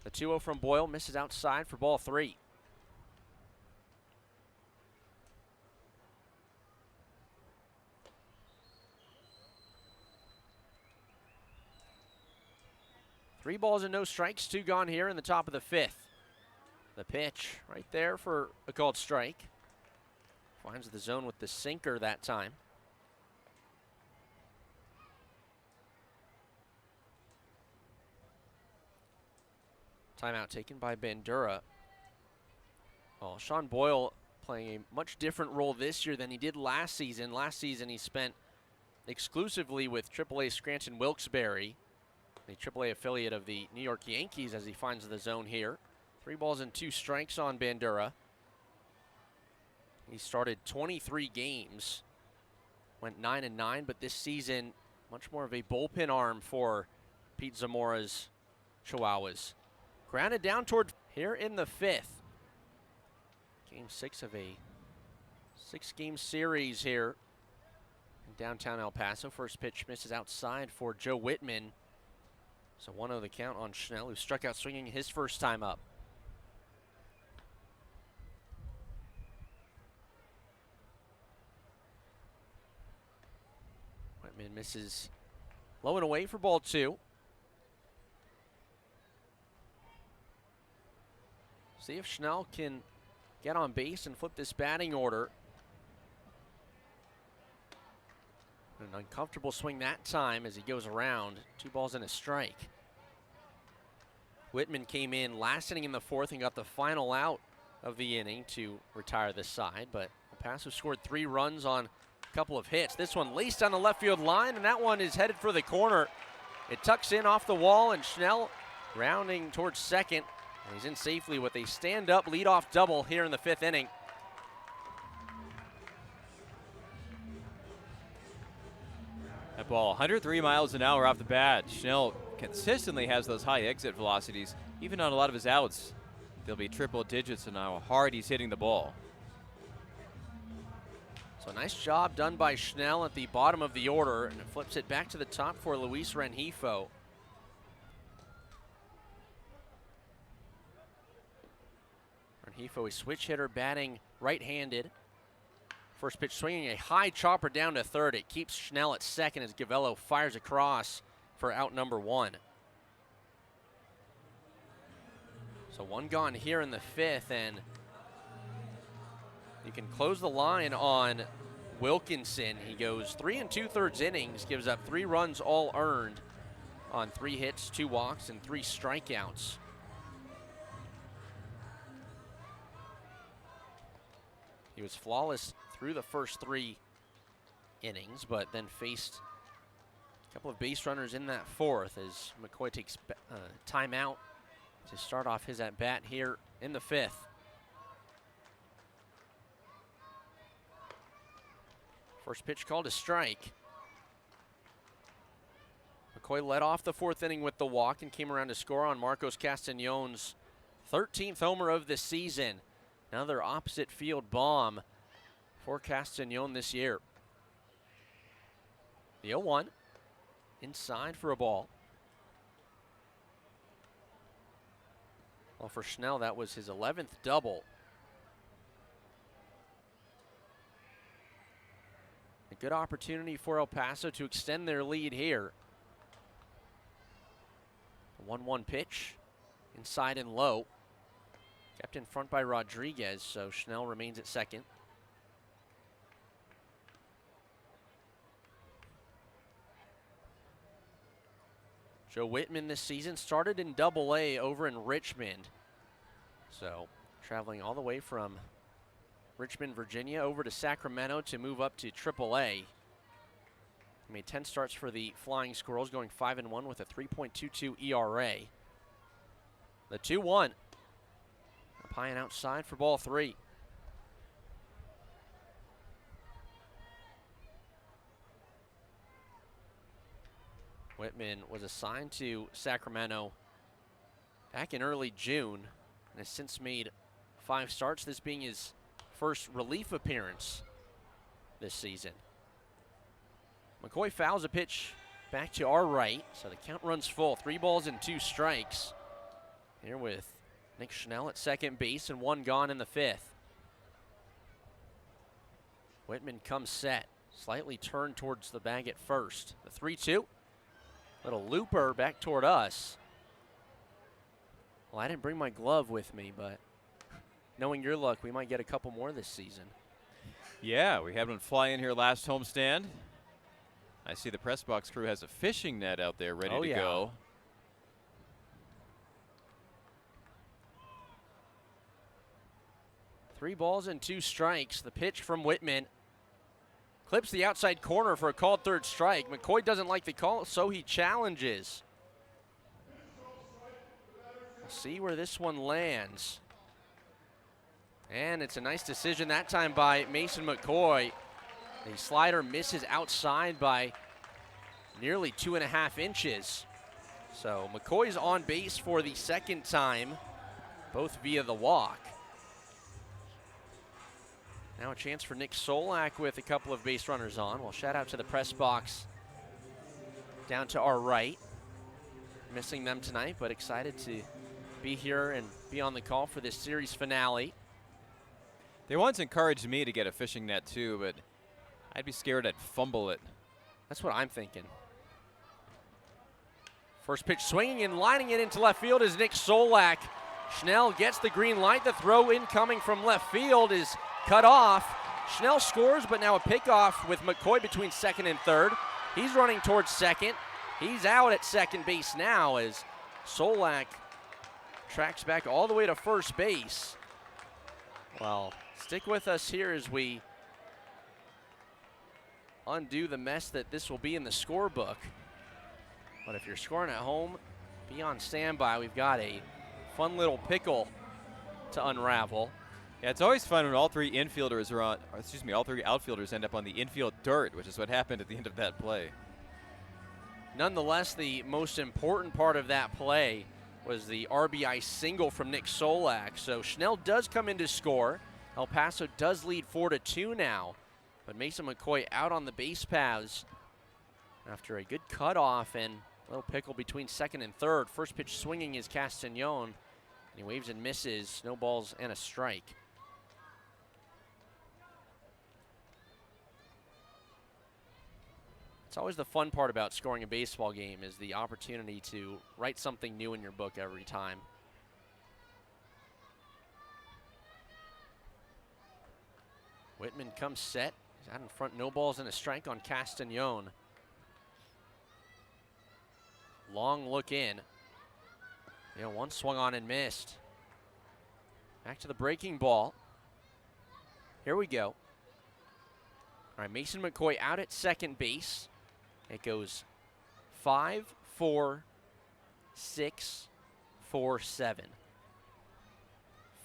The 2-0 from Boyle misses outside for ball 3. Three balls and no strikes, 2 gone here in the top of the 5th. The pitch right there for a called strike. Finds the zone with the sinker that time. Timeout taken by Bandura. Well, Sean Boyle playing a much different role this year than he did last season. Last season he spent exclusively with AAA Scranton Wilkes-Barre, the AAA affiliate of the New York Yankees, as he finds the zone here. 3 balls and 2 strikes on Bandura. He started 23 games, went 9-9, but this season, much more of a bullpen arm for Pete Zamora's Chihuahuas. Grounded down toward here in the 5th. Game 6 of a 6-game series here in downtown El Paso. First pitch misses outside for Joe Whitman. So 1-0 the count on Schnell, who struck out swinging his first time up. Whitman misses low and away for ball 2. See if Schnell can get on base and flip this batting order. An uncomfortable swing that time as he goes around. 2 balls and a strike. Whitman came in last inning in the 4th and got the final out of the inning to retire this side, but El Paso scored 3 runs on a couple of hits. This one laced on the left field line, and that one is headed for the corner. It tucks in off the wall, and Schnell rounding towards second. And he's in safely with a stand-up leadoff double here in the 5th inning. That ball, 103 miles an hour off the bat. Schnell consistently has those high exit velocities, even on a lot of his outs. They'll be triple digits on how hard he's hitting the ball. So nice job done by Schnell at the bottom of the order, and it flips it back to the top for Luis Rengifo. Rengifo, a switch hitter, batting right-handed. First pitch swinging a high chopper down to third. It keeps Schnell at second as Gavello fires across for out number 1. So 1 gone here in the 5th, and you can close the line on Wilkinson. He goes 3 2/3 innings, gives up 3 runs all earned on 3 hits, 2 walks, and 3 strikeouts. He was flawless through the first 3 innings, but then faced a couple of base runners in that 4th as McCoy takes timeout to start off his at-bat here in the 5th. First pitch called a strike. McCoy led off the 4th inning with the walk and came around to score on Marcos Castañon's 13th homer of the season. Another opposite field bomb for Castañon this year. The 0-1 inside for a ball. Well, for Schnell, that was his 11th double. A good opportunity for El Paso to extend their lead here. 1-1 pitch, inside and low. Kept in front by Rodriguez, so Schnell remains at second. Joe Whitman this season started in Double-A over in Richmond. So traveling all the way from Richmond, Virginia over to Sacramento to move up to Triple-A. He made 10 starts for the Flying Squirrels, going 5-1 with a 3.22 ERA. The 2-1. Up high and outside for ball 3. Whitman was assigned to Sacramento back in early June and has since made 5 starts, this being his first relief appearance this season. McCoy fouls a pitch back to our right, so the count runs full. 3 balls and 2 strikes. Here with Nick Schnell at second base and 1 gone in the 5th. Whitman comes set, slightly turned towards the bag at first. The 3-2. Little looper back toward us. Well, I didn't bring my glove with me, but knowing your luck, we might get a couple more this season. Yeah, we had one fly in here last homestand. I see the press box crew has a fishing net out there ready to go. 3 balls and 2 strikes. The pitch from Whitman clips the outside corner for a called third strike. McCoy doesn't like the call, so he challenges. We'll see where this one lands. And it's a nice decision that time by Mason McCoy. The slider misses outside by nearly 2.5 inches. So McCoy's on base for the second time, both via the walk. Now a chance for Nick Solak with a couple of base runners on. Well, shout out to the press box down to our right. Missing them tonight, but excited to be here and be on the call for this series finale. They once encouraged me to get a fishing net too, but I'd be scared I'd fumble it. That's what I'm thinking. First pitch swinging and lining it into left field is Nick Solak. Schnell gets the green light. The throw incoming from left field is cut off. Schnell scores, but now a pickoff with McCoy between second and third. He's running towards second. He's out at second base now as Solak tracks back all the way to first base. Well, stick with us here as we undo the mess that this will be in the scorebook. But if you're scoring at home, be on standby. We've got a fun little pickle to unravel. Yeah, it's always fun when all 3 infielders are on, all 3 outfielders end up on the infield dirt, which is what happened at the end of that play. Nonetheless, the most important part of that play was the RBI single from Nick Solak. So Schnell does come in to score. El Paso does lead 4-2 now. But Mason McCoy out on the base paths after a good cutoff and a little pickle between second and third. First pitch swinging is Castañon, and he waves and misses. No balls and a strike. It's always the fun part about scoring a baseball game is the opportunity to write something new in your book every time. Whitman comes set. He's out in front, no balls and a strike on Castañon. Long look in. One swung on and missed. Back to the breaking ball. Here we go. All right, Mason McCoy out at second base. It goes 5-4-6-4-7.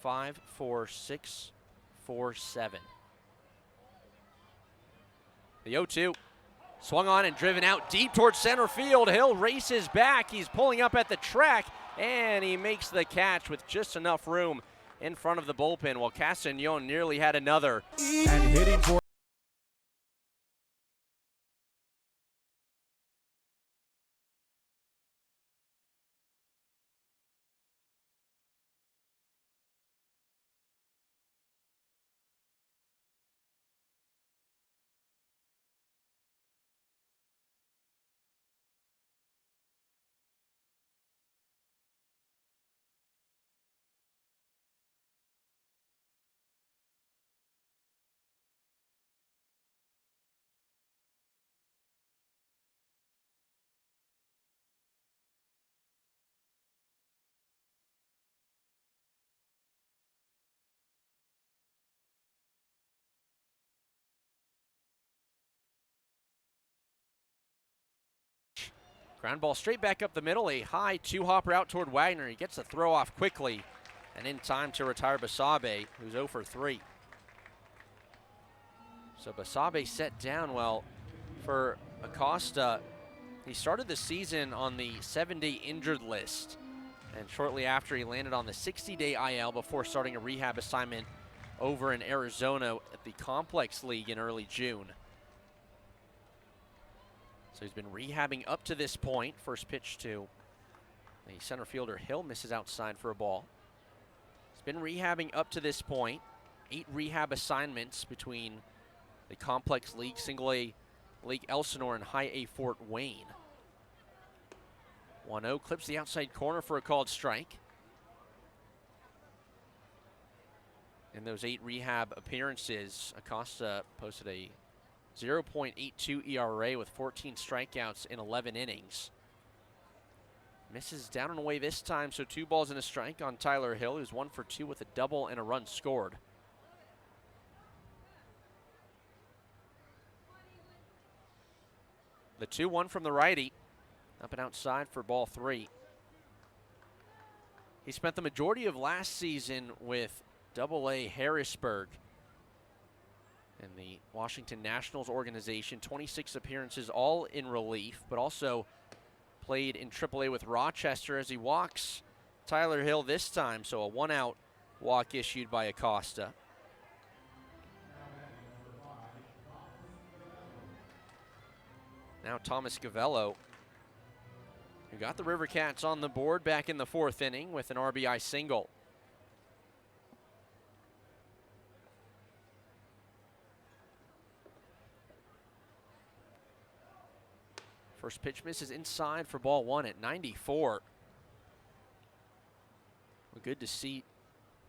5-4-6-4-7. The 0-2 swung on and driven out deep towards center field. Hill races back. He's pulling up at the track, and he makes the catch with just enough room in front of the bullpen, while Castañon nearly had another. And hitting for Ground ball straight back up the middle. A high two-hop route toward Wagner. He gets the throw off quickly and in time to retire Basabe, who's 0 for 3. So Basabe set down well for Acosta. He started the season on the 7-day injured list, and shortly after he landed on the 60-day IL before starting a rehab assignment over in Arizona at the Complex League in early June. So he's been rehabbing up to this point. First pitch to the center fielder Hill, misses outside for a ball. He's been rehabbing up to this point. 8 rehab assignments between the Complex League, Single A League Elsinore, and High A Fort Wayne. 1-0, clips the outside corner for a called strike. In those 8 rehab appearances, Acosta posted a 0.82 ERA with 14 strikeouts in 11 innings. Misses down and away this time, so 2 balls and a strike on Tyler Hill, who's 1 for 2 with a double and a run scored. The 2-1 from the righty, up and outside for ball 3. He spent the majority of last season with Double-A Harrisburg in the Washington Nationals organization. 26 appearances, all in relief, but also played in Triple-A with Rochester as he walks Tyler Hill this time, so a 1-out walk issued by Acosta. Now Thomas Gavello, who got the River Cats on the board back in the 4th inning with an RBI single. First pitch misses inside for ball 1 at 94. Well, good to see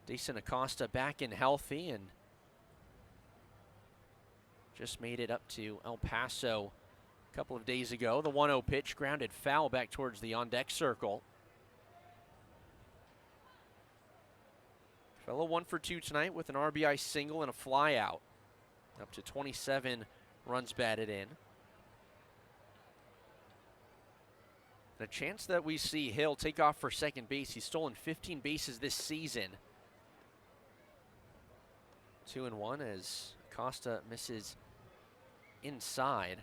Dayson Acosta back and healthy, and just made it up to El Paso a couple of days ago. The 1-0 pitch grounded foul back towards the on-deck circle. Fellow 1 for 2 tonight with an RBI single and a fly out. Up to 27 runs batted in. And a chance that we see Hill take off for second base. He's stolen 15 bases this season. 2-1 as Acosta misses inside.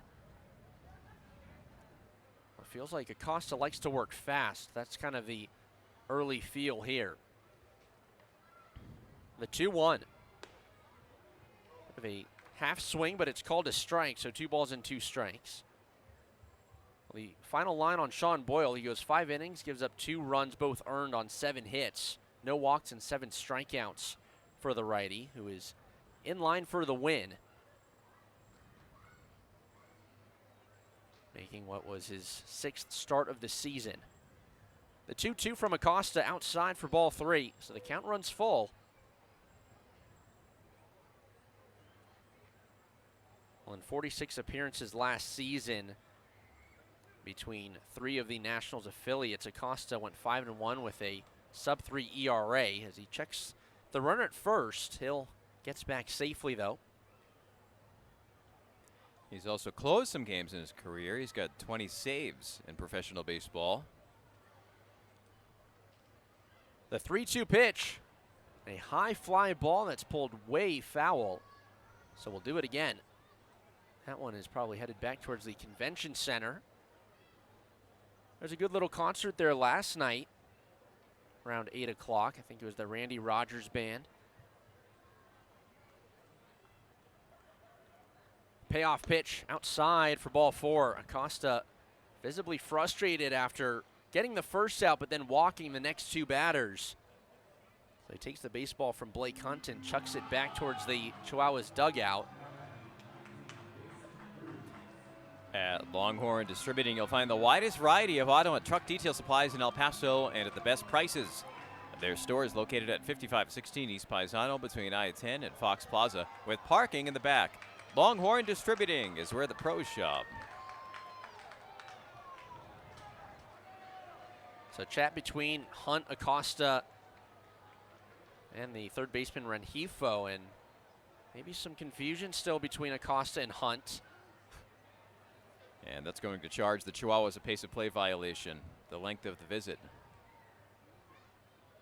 It feels like Acosta likes to work fast. That's kind of the early feel here. The 2-1. Of a half swing, but it's called a strike, so 2 balls and 2 strikes. The final line on Sean Boyle, he goes 5 innings, gives up 2 runs, both earned on 7 hits. No walks and 7 strikeouts for the righty, who is in line for the win. Making what was his 6th start of the season. The 2-2 from Acosta outside for ball 3, so the count runs full. Well, in 46 appearances last season, between 3 of the Nationals affiliates, Acosta went 5-1 with a sub-3 ERA. As he checks the runner at first, Hill gets back safely though. He's also closed some games in his career. He's got 20 saves in professional baseball. The 3-2 pitch, a high fly ball that's pulled way foul. So we'll do it again. That one is probably headed back towards the convention center. There's a good little concert there last night around 8 o'clock. I think it was the Randy Rogers Band. Payoff pitch outside for ball 4. Acosta visibly frustrated after getting the first out, but then walking the next 2 batters. So he takes the baseball from Blake Hunt and chucks it back towards the Chihuahuas dugout. At Longhorn Distributing, you'll find the widest variety of auto and truck detail supplies in El Paso and at the best prices. Their store is located at 5516 East Paisano between I-10 and Fox Plaza, with parking in the back. Longhorn Distributing is where the pros shop. So chat between Hunt, Acosta, and the third baseman Rengifo, and maybe some confusion still between Acosta and Hunt. And that's going to charge the Chihuahuas a pace of play violation, the length of the visit.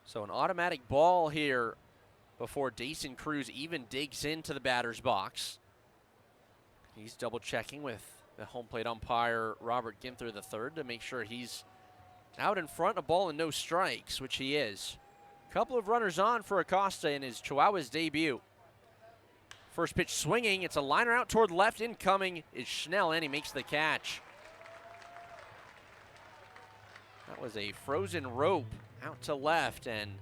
So an automatic ball here before Dason Cruz even digs into the batter's box. He's double checking with the home plate umpire, Robert Ginther III, to make sure he's out in front, a ball and no strikes, which he is. Couple of runners on for Acosta in his Chihuahuas debut. First pitch swinging, it's a liner out toward left, incoming is Schnell, and he makes the catch. That was a frozen rope out to left, and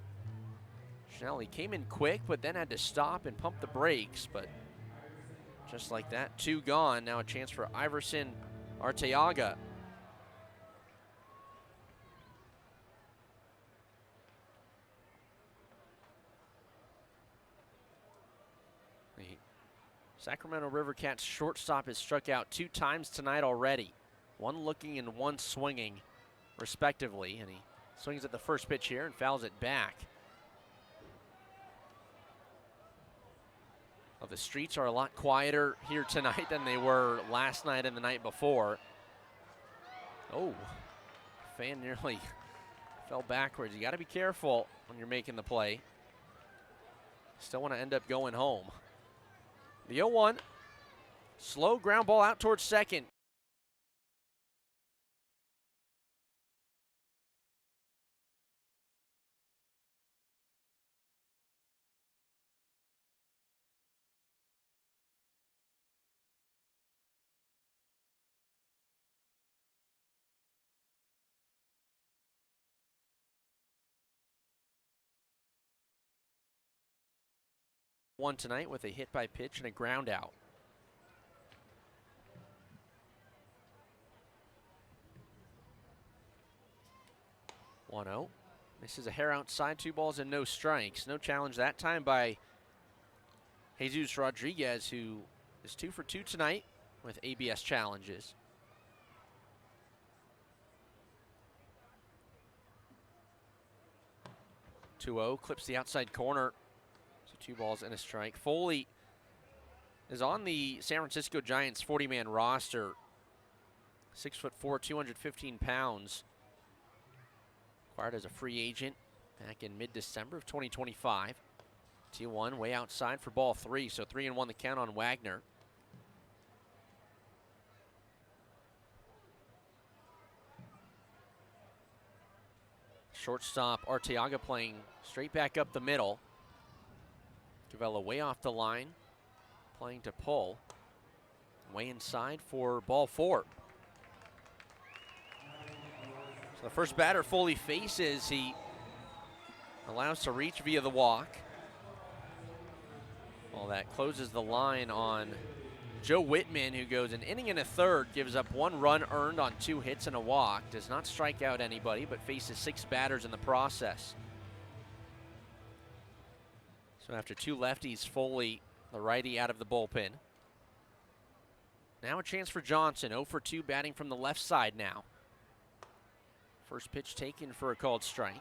Schnell, he came in quick, but then had to stop and pump the brakes, but just like that, 2 gone. Now a chance for Iverson Arteaga. The Sacramento River Cats shortstop has struck out 2 times tonight already. 1 looking and 1 swinging, respectively, and he swings at the first pitch here and fouls it back. Well, the streets are a lot quieter here tonight than they were last night and the night before. Oh, fan nearly fell backwards. You got to be careful when you're making the play. Still want to end up going home. The 0-1, slow ground ball out towards second. One tonight with a hit by pitch and a ground out. This is a hair outside, 2 balls and no strikes. No challenge that time by Jesus Rodriguez, who is 2 for 2 tonight with ABS challenges. (2-0) clips the outside corner. 2 balls and a strike. Foley is on the San Francisco Giants 40-man roster. 6'4", 215 pounds. Acquired as a free agent back in mid-December of 2025. 2-1 way outside for ball 3, so 3-1 the count on Wagner. Shortstop Arteaga playing straight back up the middle. Cavella way off the line, playing to pull. Way inside for ball 4. So the first batter Foley faces, he allows to reach via the walk. Well, that closes the line on Joe Whitman, who goes an inning and a third, gives up 1 run earned on 2 hits and a walk, does not strike out anybody, but faces 6 batters in the process. So after 2 lefties, Foley, the righty, out of the bullpen. Now a chance for Johnson, 0 for 2, batting from the left side now. First pitch taken for a called strike.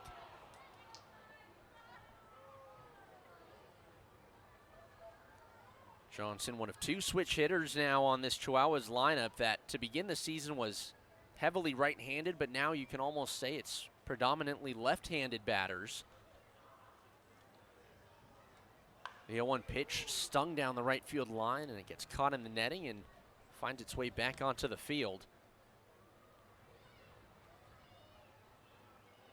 Johnson, one of 2 switch hitters now on this Chihuahuas lineup that to begin the season was heavily right-handed, but now you can almost say it's predominantly left-handed batters. The 0-1 pitch stung down the right field line, and it gets caught in the netting and finds its way back onto the field.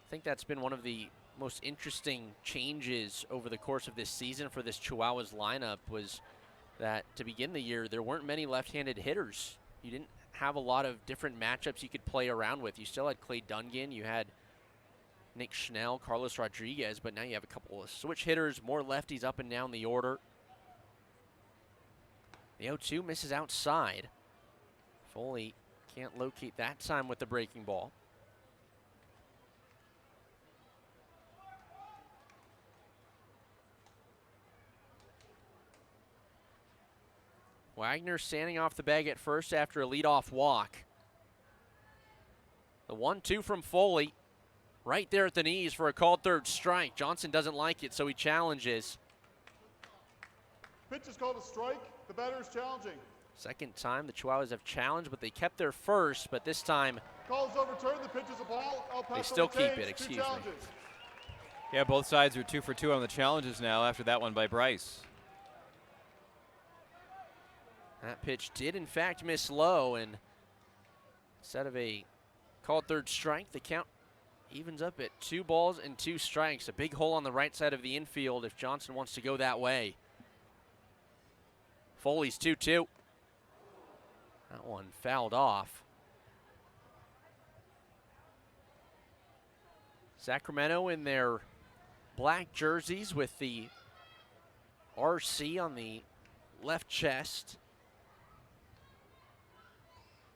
I think that's been one of the most interesting changes over the course of this season for this Chihuahuas lineup, was that to begin the year, there weren't many left-handed hitters. You didn't have a lot of different matchups you could play around with. You still had Clay Dungan, you had Nick Schnell, Carlos Rodriguez, but now you have a couple of switch hitters, more lefties up and down the order. The 0-2 misses outside. Foley can't locate that time with the breaking ball. Wagner standing off the bag at first after a leadoff walk. The 1-2 from Foley. Right there at the knees for a called third strike. Johnson doesn't like it, so he challenges. Pitch is called a strike. The batter is challenging. Second time the Chihuahuas have challenged, but they kept their first, but this time Calls overturned. The pitch is a ball. El Paso they still keep retains. it, Two excuse me. challenges. Yeah, both sides are 2 for 2 on the challenges now after that one by Bryce. That pitch did in fact miss low, and instead of a called third strike, the count evens up at 2 balls and 2 strikes. A big hole on the right side of the infield if Johnson wants to go that way. Foley's 2-2. That one fouled off. Sacramento in their black jerseys with the RC on the left chest.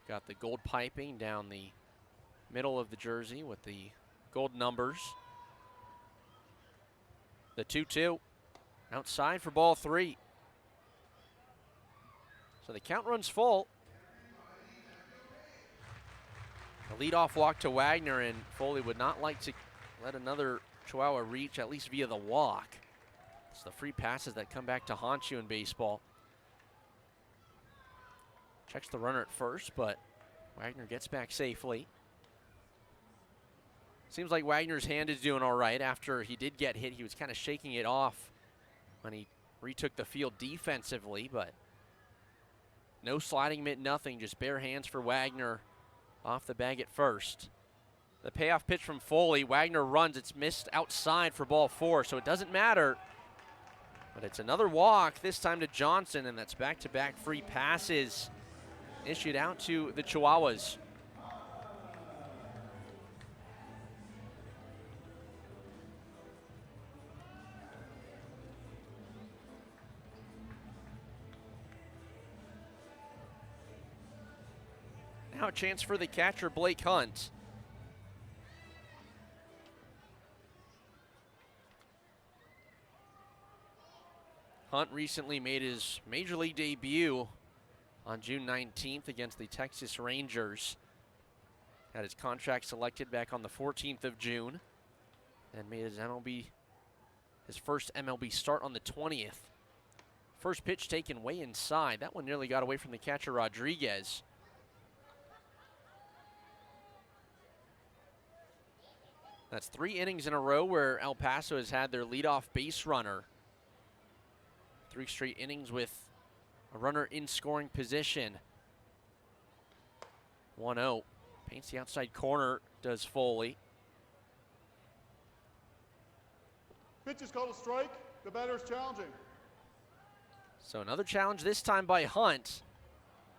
Got the gold piping down the middle of the jersey with the gold numbers. The 2-2 outside for ball 3. So the count runs full. A leadoff walk to Wagner, and Foley would not like to let another Chihuahua reach, at least via the walk. It's the free passes that come back to haunt you in baseball. Checks the runner at first, but Wagner gets back safely. Seems like Wagner's hand is doing all right. After he did get hit, he was kind of shaking it off when he retook the field defensively, but no sliding mitt, nothing, just bare hands for Wagner off the bag at first. The payoff pitch from Foley. Wagner runs. It's missed outside for ball 4, so it doesn't matter. But it's another walk, this time to Johnson, and that's back-to-back free passes issued out to the Chihuahuas. Now a chance for the catcher, Blake Hunt. Hunt recently made his Major League debut on June 19th against the Texas Rangers. Had his contract selected back on the 14th of June and made his first MLB start on the 20th. First pitch taken way inside. That one nearly got away from the catcher, Rodriguez. That's 3 innings in a row where El Paso has had their leadoff base runner. 3 straight innings with a runner in scoring position. 1-0. Paints the outside corner, does Foley. Pitch is called a strike. The batter is challenging. So another challenge, this time by Hunt.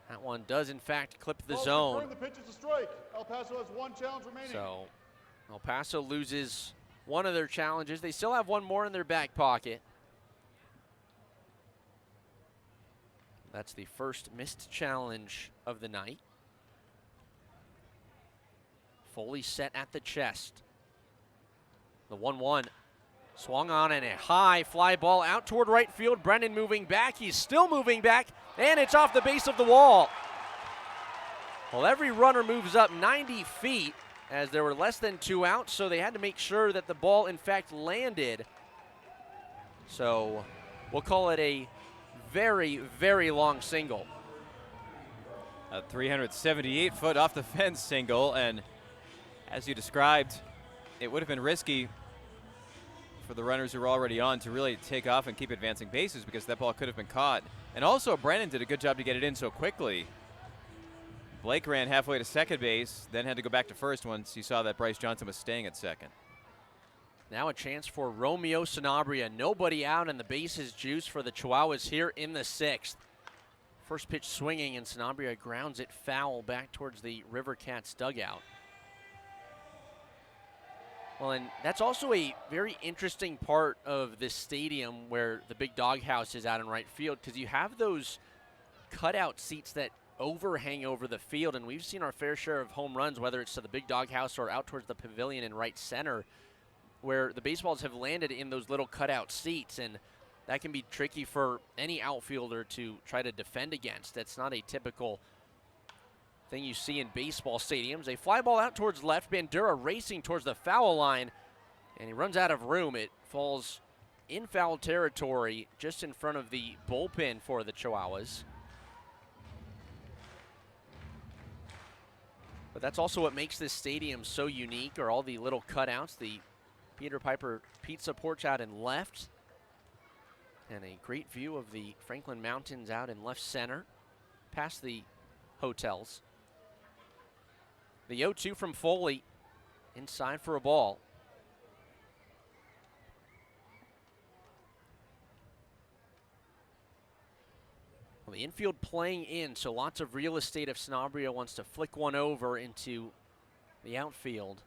That one does in fact clip the Calls zone. confirmed. The pitch is a strike. El Paso has 1 challenge remaining. So El Paso loses one of their challenges. They still have one more in their back pocket. That's the first missed challenge of the night. Foley set at the chest. The 1-1 swung on, and a high fly ball out toward right field. Brennan moving back. He's still moving back, and it's off the base of the wall. Well, every runner moves up 90 feet as there were less than 2 outs, so they had to make sure that the ball in fact landed. So we'll call it a very, very long single. A 378-foot off the fence single, and as you described, it would have been risky for the runners who were already on to really take off and keep advancing bases because that ball could have been caught. And also, Brennan did a good job to get it in so quickly. Blake ran halfway to second base, then had to go back to first once he saw that Bryce Johnson was staying at second. Now a chance for Romeo Sanabria. Nobody out, and the base is juiced for the Chihuahuas here in the 6th. First pitch swinging, and Sanabria grounds it foul back towards the River Cats dugout. Well, and that's also a very interesting part of this stadium where the big doghouse is out in right field, because you have those cutout seats that overhang over the field, and we've seen our fair share of home runs, whether it's to the big doghouse or out towards the pavilion in right center, where the baseballs have landed in those little cutout seats, and that can be tricky for any outfielder to try to defend against. That's not a typical thing you see in baseball stadiums. A fly ball out towards left, Bandura racing towards the foul line, and he runs out of room. It falls in foul territory just in front of the bullpen for the Chihuahuas. But that's also what makes this stadium so unique, are all the little cutouts. The Peter Piper Pizza Porch out in left, and a great view of the Franklin Mountains out in left center, past the hotels. The 0-2 from Foley, inside for a ball. Well, the infield playing in, so lots of real estate if Sanabria wants to flick one over into the outfield.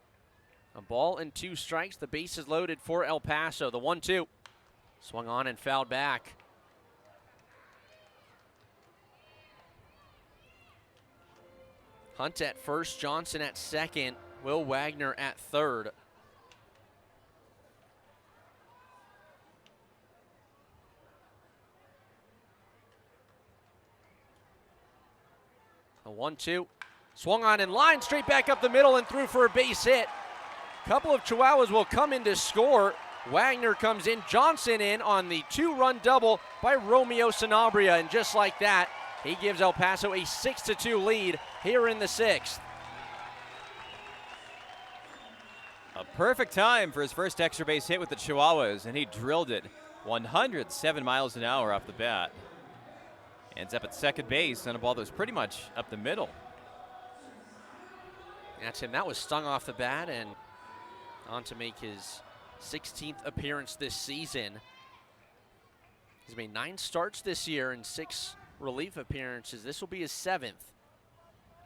A ball and 2 strikes. The base is loaded for El Paso. The 1-2. Swung on and fouled back. Hunt at first, Johnson at second, Will Wagner at third. A 1-2. Swung on in line, straight back up the middle and through for a base hit. Couple of Chihuahuas will come in to score. Wagner comes in, Johnson in on the 2-run double by Romeo Sanabria. And just like that, he gives El Paso a 6-2 lead here in the 6th. A perfect time for his first extra base hit with the Chihuahuas, and he drilled it 107 miles an hour off the bat. Ends up at second base on a ball that was pretty much up the middle. That's him. That was stung off the bat and on to make his 16th appearance this season. He's made 9 starts this year and 6 relief appearances. This will be his 7th.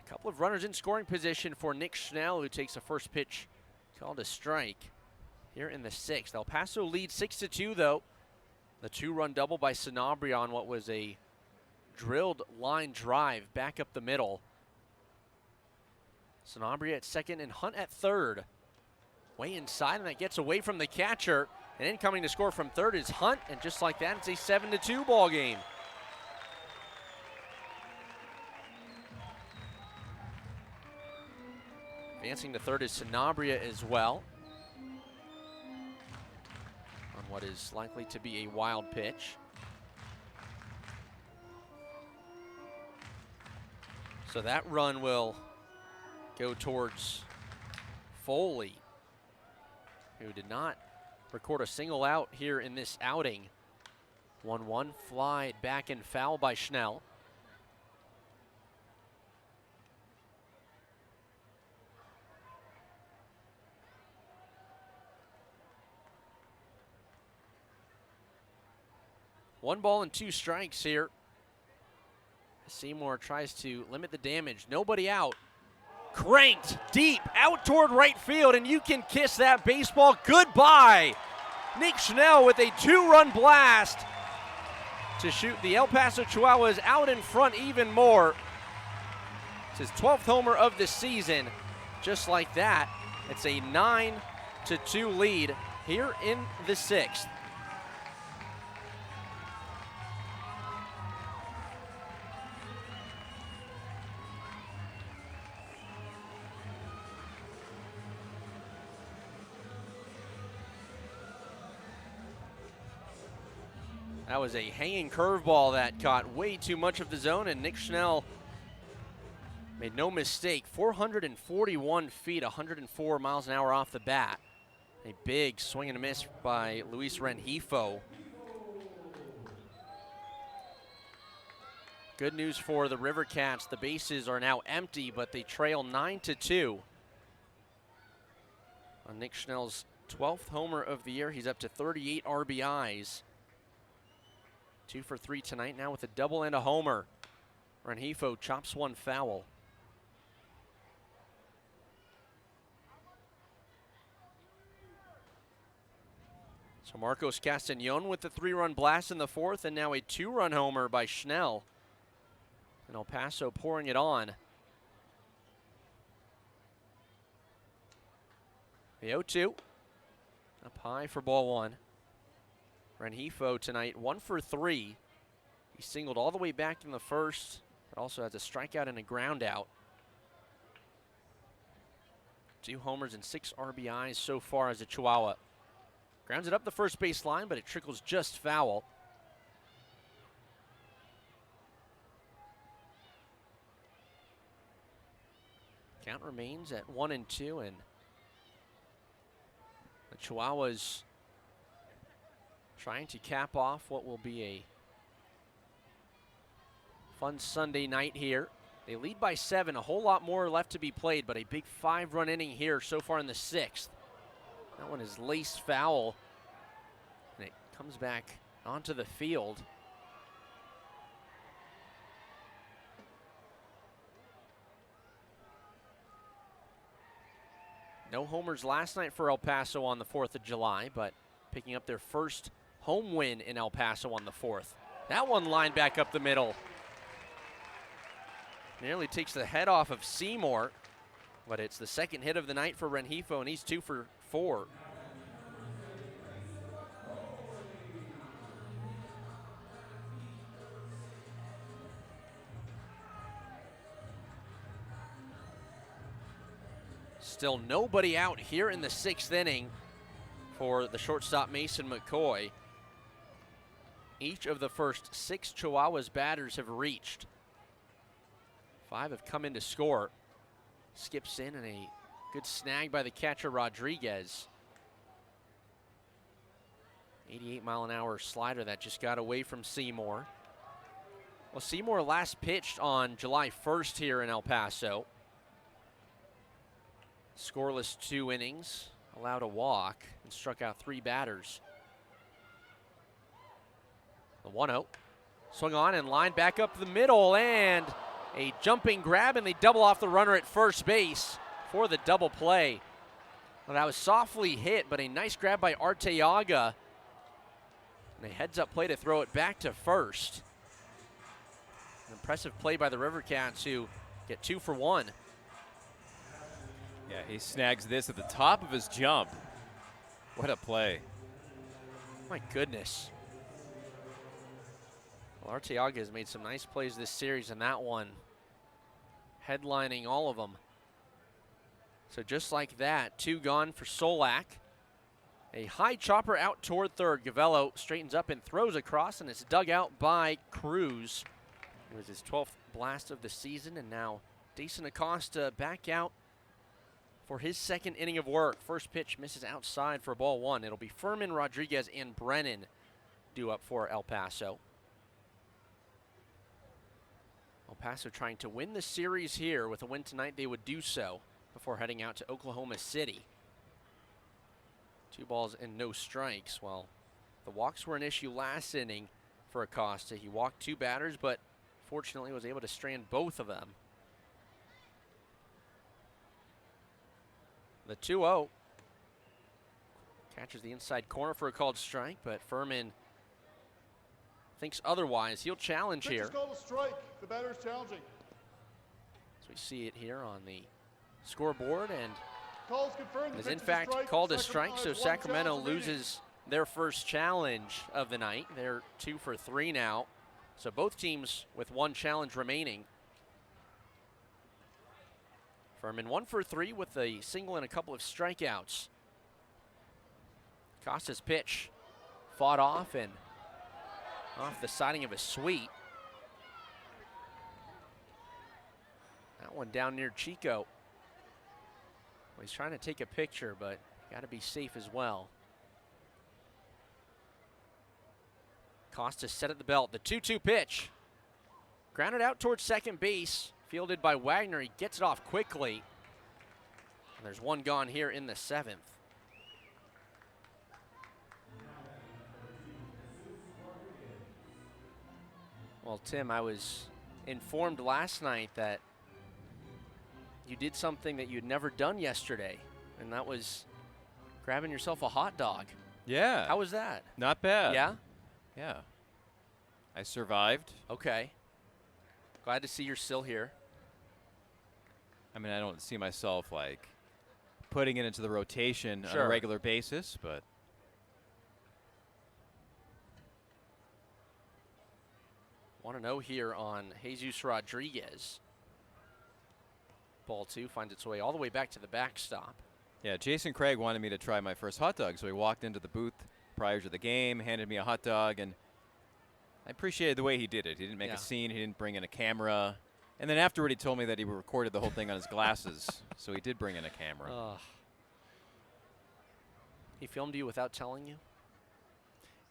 A couple of runners in scoring position for Nick Schnell, who takes a first pitch called a strike here in the 6th. El Paso leads 6-2 though. The 2-run double by Sanabria on what was a drilled line drive back up the middle. Sanabria at second and Hunt at third. Way inside, and that gets away from the catcher. And incoming to score from third is Hunt, and just like that, it's a 7-2 ball game. Advancing to third is Sanabria as well, on what is likely to be a wild pitch. So that run will go towards Foley, who did not record a single out here in this outing. 1-1 fly back and foul by Schnell. One ball and 2 strikes here. Seymour tries to limit the damage. Nobody out. Cranked deep out toward right field, and you can kiss that baseball goodbye. Nick Schnell with a 2-run blast to shoot the El Paso Chihuahuas out in front even more. It's his 12th homer of the season. Just like that, it's a 9-2 lead here in the 6th. That was a hanging curveball that caught way too much of the zone, and Nick Schnell made no mistake. 441 feet, 104 miles an hour off the bat. A big swing and a miss by Luis Rengifo. Good news for the River Cats. The bases are now empty, but they trail 9-2. On Nick Schnell's 12th homer of the year, he's up to 38 RBIs. 2 for 3 tonight now with a double and a homer. Rengifo chops one foul. So Marcos Castañon with the 3-run blast in the 4th, and now a 2-run homer by Schnell. And El Paso pouring it on. The 0-2. Up high for ball 1. Rengifo tonight 1 for 3. He singled all the way back in the 1st, but also has a strikeout and a ground out. 2 homers and 6 RBIs so far as a Chihuahua. Grounds it up the first base line, but it trickles just foul. Count remains at 1-2, and the Chihuahuas trying to cap off what will be a fun Sunday night here. They lead by 7, a whole lot more left to be played, but a big 5-run inning here so far in the 6th. That one is laced foul, and it comes back onto the field. No homers last night for El Paso on the 4th of July, but picking up their first home win in El Paso on the 4th. That one lined back up the middle. Nearly takes the head off of Seymour, but it's the second hit of the night for Rengifo, and he's 2 for 4. Still nobody out here in the 6th inning for the shortstop Mason McCoy. Each of the first 6 Chihuahuas batters have reached. 5 have come in to score. Skips in, and a good snag by the catcher Rodriguez. 88-mile-an-hour slider that just got away from Seymour. Well, Seymour last pitched on July 1st here in El Paso. Scoreless 2 innings, allowed a walk, and struck out 3 batters. The 1-0. Swung on and lined back up the middle, and a jumping grab, and they double off the runner at first base for the double play. Well, that was softly hit, but a nice grab by Arteaga. And a heads-up play to throw it back to first. An impressive play by the River Cats, who get 2 for 1. Yeah, he snags this at the top of his jump. What a play. My goodness. Well, Arteaga has made some nice plays this series, and that one headlining all of them. So just like that, 2 gone for Solak. A high chopper out toward third. Gavello straightens up and throws across, and it's dug out by Cruz. It was his 12th blast of the season, and now Dason Acosta back out for his 2nd inning of work. First pitch misses outside for ball 1. It'll be Furman, Rodriguez, and Brennan due up for El Paso. El Paso trying to win the series here. With a win tonight, they would do so before heading out to Oklahoma City. 2 balls and no strikes. Well, the walks were an issue last inning for Acosta. He walked 2 batters, but fortunately was able to strand both of them. The 2-0. Catches the inside corner for a called strike, but Furman thinks otherwise. He'll challenge here. Called a strike. The batter is challenging. So we see it here on the scoreboard, and Calls confirmed. is in fact called a strike, so Sacramento loses their first challenge of the night. They're 2 for 3 now, so both teams with 1 challenge remaining. Furman 1 for 3 with a single and a couple of strikeouts. Costa's pitch fought off and off the siding of a suite. That one down near Chico. Well, he's trying to take a picture, but got to be safe as well. Costa set at the belt. The 2-2 pitch. Grounded out towards second base. Fielded by Wagner. He gets it off quickly. And there's 1 gone here in the 7th. Well, Tim, I was informed last night that you did something that you'd never done yesterday, and that was grabbing yourself a hot dog. Yeah. How was that? Not bad. Yeah? Yeah. I survived. Okay. Glad to see you're still here. I mean, I don't see myself, like, putting it into the rotation on Sure. a regular basis, but Want to know here on Jesus Rodriguez. Ball 2 finds its way all the way back to the backstop. yeah, Jason Craig wanted me to try my first hot dog, so he walked into the booth prior to the game, handed me a hot dog, and I appreciated the way he did it. He didn't make Yeah. a scene. He didn't bring in a camera. And then afterward, he told me that he recorded the whole thing on his glasses, so he did bring in a camera. He filmed you without telling you?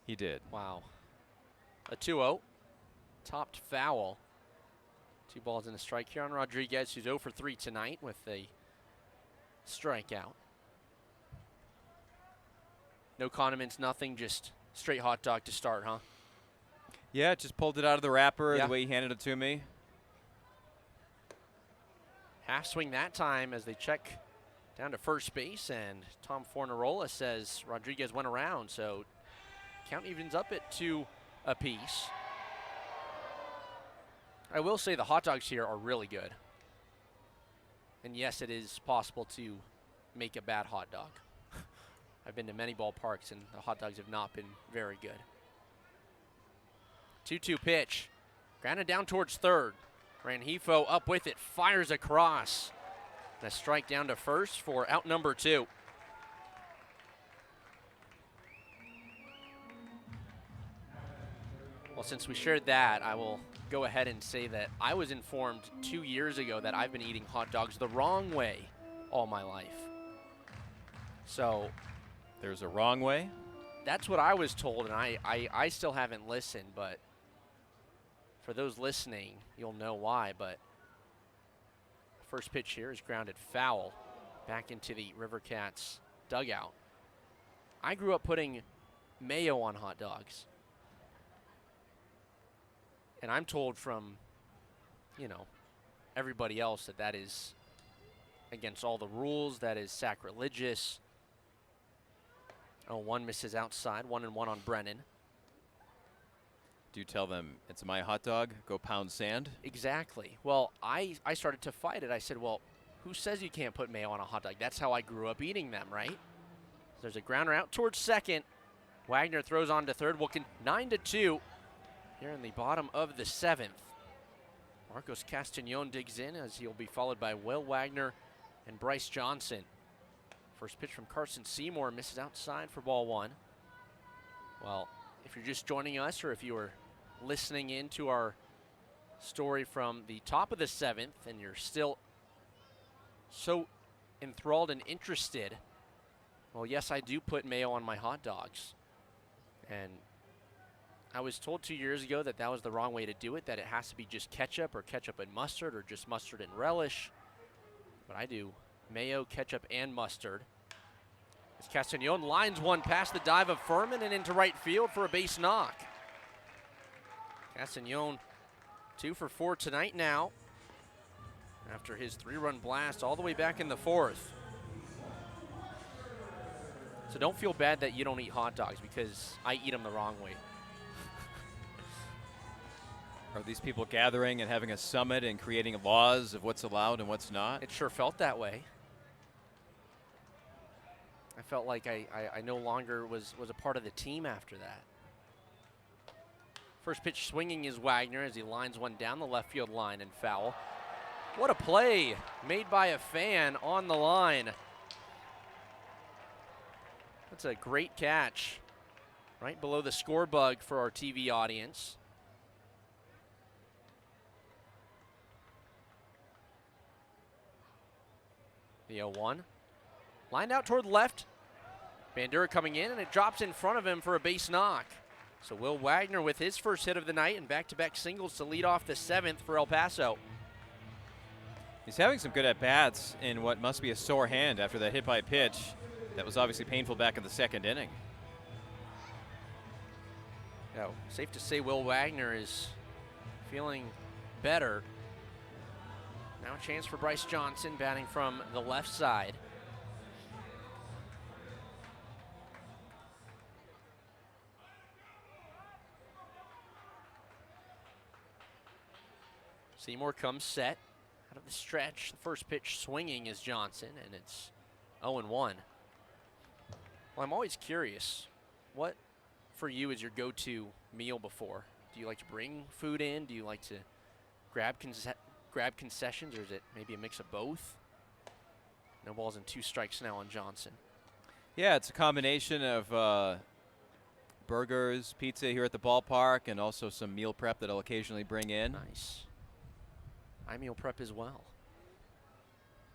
He did. Wow. A 2-0. Topped foul. 2 balls and a strike here on Rodriguez, who's 0 for 3 tonight with a strikeout. No condiments, nothing, just straight hot dog to start, huh? Yeah, just pulled it out of the wrapper Yeah. the way he handed it to me. Half swing that time as they check down to first base, and Tom Fornarola says Rodriguez went around, so count evens up at 2 apiece. I will say the hot dogs here are really good. And yes, it is possible to make a bad hot dog. I've been to many ballparks, and the hot dogs have not been very good. 2-2 pitch. Grounded down towards third. Rangifo up with it, fires across. And a strike down to first for out number 2. Well, since we shared that, I will go ahead and say that I was informed 2 years ago that I've been eating hot dogs the wrong way all my life. So there's a wrong way. That's what I was told, and I still haven't listened, but for those listening, you'll know why. But the first pitch here is grounded foul back into the River Cats dugout. I grew up putting mayo on hot dogs. And I'm told from, everybody else that is against all the rules, that is sacrilegious. Oh, one misses outside, 1-1 on Brennan. Do you tell them it's my hot dog? Go pound sand? Exactly. Well, I started to fight it. I said, well, who says you can't put mayo on a hot dog? That's how I grew up eating them, right? There's a grounder out towards second. Wagner throws on to third. 9-2 here in the bottom of the 7th. Marcos Castañon digs in as he'll be followed by Will Wagner and Bryce Johnson. First pitch from Carson Seymour misses outside for ball 1. Well, if you're just joining us or if you were listening in to our story from the top of the 7th and you're still so enthralled and interested, well, yes, I do put mayo on my hot dogs. And I was told 2 years ago that was the wrong way to do it, that it has to be just ketchup or ketchup and mustard or just mustard and relish. But I do mayo, ketchup, and mustard. As Castañon lines one past the dive of Furman and into right field for a base knock. Castañon 2 for 4 tonight now, after his 3-run blast all the way back in the 4th. So don't feel bad that you don't eat hot dogs, because I eat them the wrong way. Are these people gathering and having a summit and creating laws of what's allowed and what's not? It sure felt that way. I felt like I no longer was a part of the team after that. First pitch swinging is Wagner as he lines one down the left field line and foul. What a play made by a fan on the line. That's a great catch right below the score bug for our TV audience. The 0-1. Lined out toward left. Bandura coming in, and it drops in front of him for a base knock. So Will Wagner with his first hit of the night and back-to-back singles to lead off the 7th for El Paso. He's having some good at-bats in what must be a sore hand after that hit by pitch. That was obviously painful back in the 2nd inning. No, safe to say Will Wagner is feeling better. Now a chance for Bryce Johnson batting from the left side. Seymour comes set out of the stretch. The first pitch swinging is Johnson, and it's 0-1. Well, I'm always curious, what for you is your go-to meal before? Do you like to bring food in? Do you like to grab concessions, or is it maybe a mix of both? No balls and 2 strikes now on Johnson. Yeah, it's a combination of burgers, pizza here at the ballpark, and also some meal prep that I'll occasionally bring in. Nice. meal prep as well.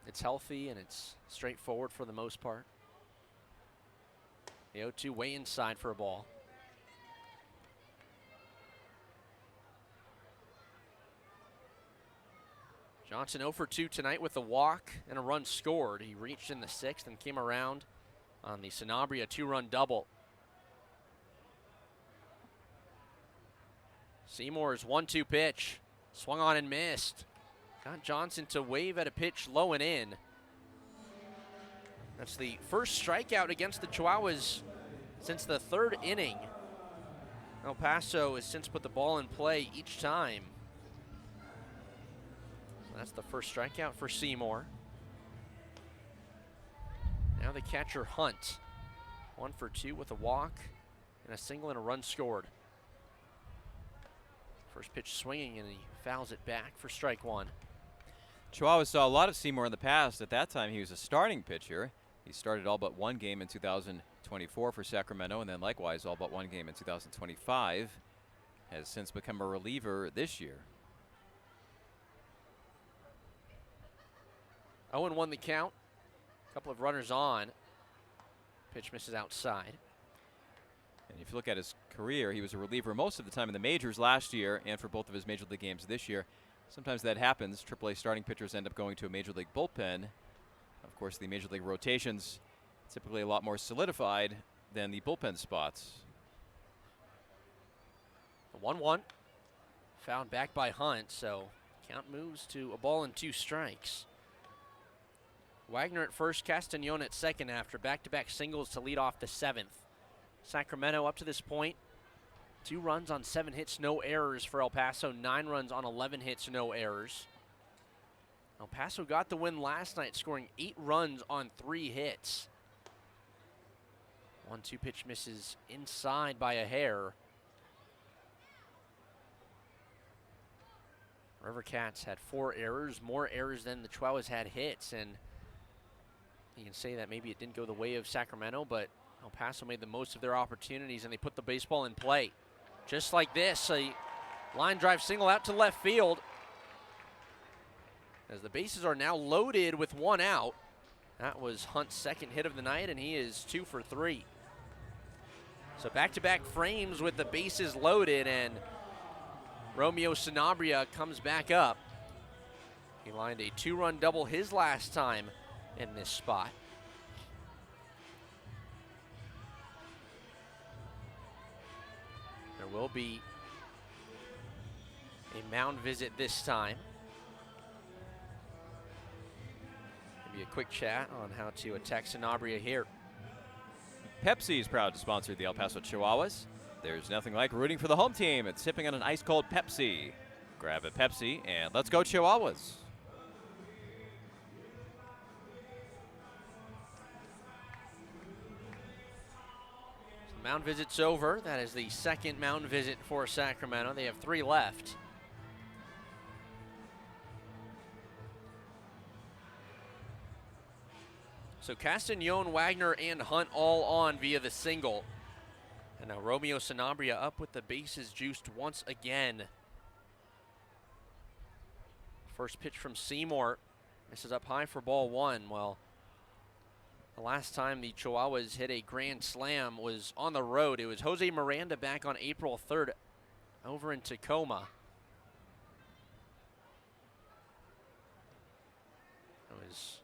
It's healthy and it's straightforward for the most part. The 0-2 way inside for a ball. Johnson 0 for 2 tonight with a walk and a run scored. He reached in the 6th and came around on the Sanabria 2-run double. Seymour's 1-2 pitch. Swung on and missed. Got Johnson to wave at a pitch low and in. That's the first strikeout against the Chihuahuas since the 3rd inning. El Paso has since put the ball in play each time. So that's the first strikeout for Seymour. Now the catcher Hunt. 1 for 2 with a walk and a single and a run scored. First pitch swinging and he fouls it back for strike 1. Chihuahuas saw a lot of Seymour in the past. At that time, he was a starting pitcher. He started all but one game in 2024 for Sacramento, and then likewise all but one game in 2025. Has since become a reliever this year. 0-1 the count. A couple of runners on. Pitch misses outside. And if you look at his career, he was a reliever most of the time in the majors last year and for both of his major league games this year. Sometimes that happens. AAA starting pitchers end up going to a major league bullpen. Of course, the major league rotations typically a lot more solidified than the bullpen spots. The 1-1. Fouled back by Hunt, so count moves to a ball and 2 strikes. Wagner at first, Castañon at second after back-to-back singles to lead off the 7th. Sacramento up to this point, 2 runs on 7 hits, no errors for El Paso, 9 runs on 11 hits, no errors. El Paso got the win last night, scoring 8 runs on 3 hits. 1-2 pitch misses inside by a hair. River Cats had 4 errors, more errors than the Chihuahuas had hits, and you can say that maybe it didn't go the way of Sacramento, but El Paso made the most of their opportunities and they put the baseball in play. Just like this, a line drive single out to left field. As the bases are now loaded with 1 out. That was Hunt's second hit of the night and he is 2 for 3. So back-to-back frames with the bases loaded and Romeo Sanabria comes back up. He lined a 2-run double his last time in this spot. There will be a mound visit this time. Maybe a quick chat on how to attack Sanabria here. Pepsi is proud to sponsor the El Paso Chihuahuas. There's nothing like rooting for the home team and sipping on an ice-cold Pepsi. Grab a Pepsi and let's go Chihuahuas. Mound visit's over. That is the second mound visit for Sacramento. They have 3 left. So Castañon, Wagner, and Hunt all on via the single. And now Romeo Sanabria up with the bases juiced once again. First pitch from Seymour. Misses up high for ball 1. Well, the last time the Chihuahuas hit a grand slam was on the road. It was Jose Miranda back on April 3rd over in Tacoma. It was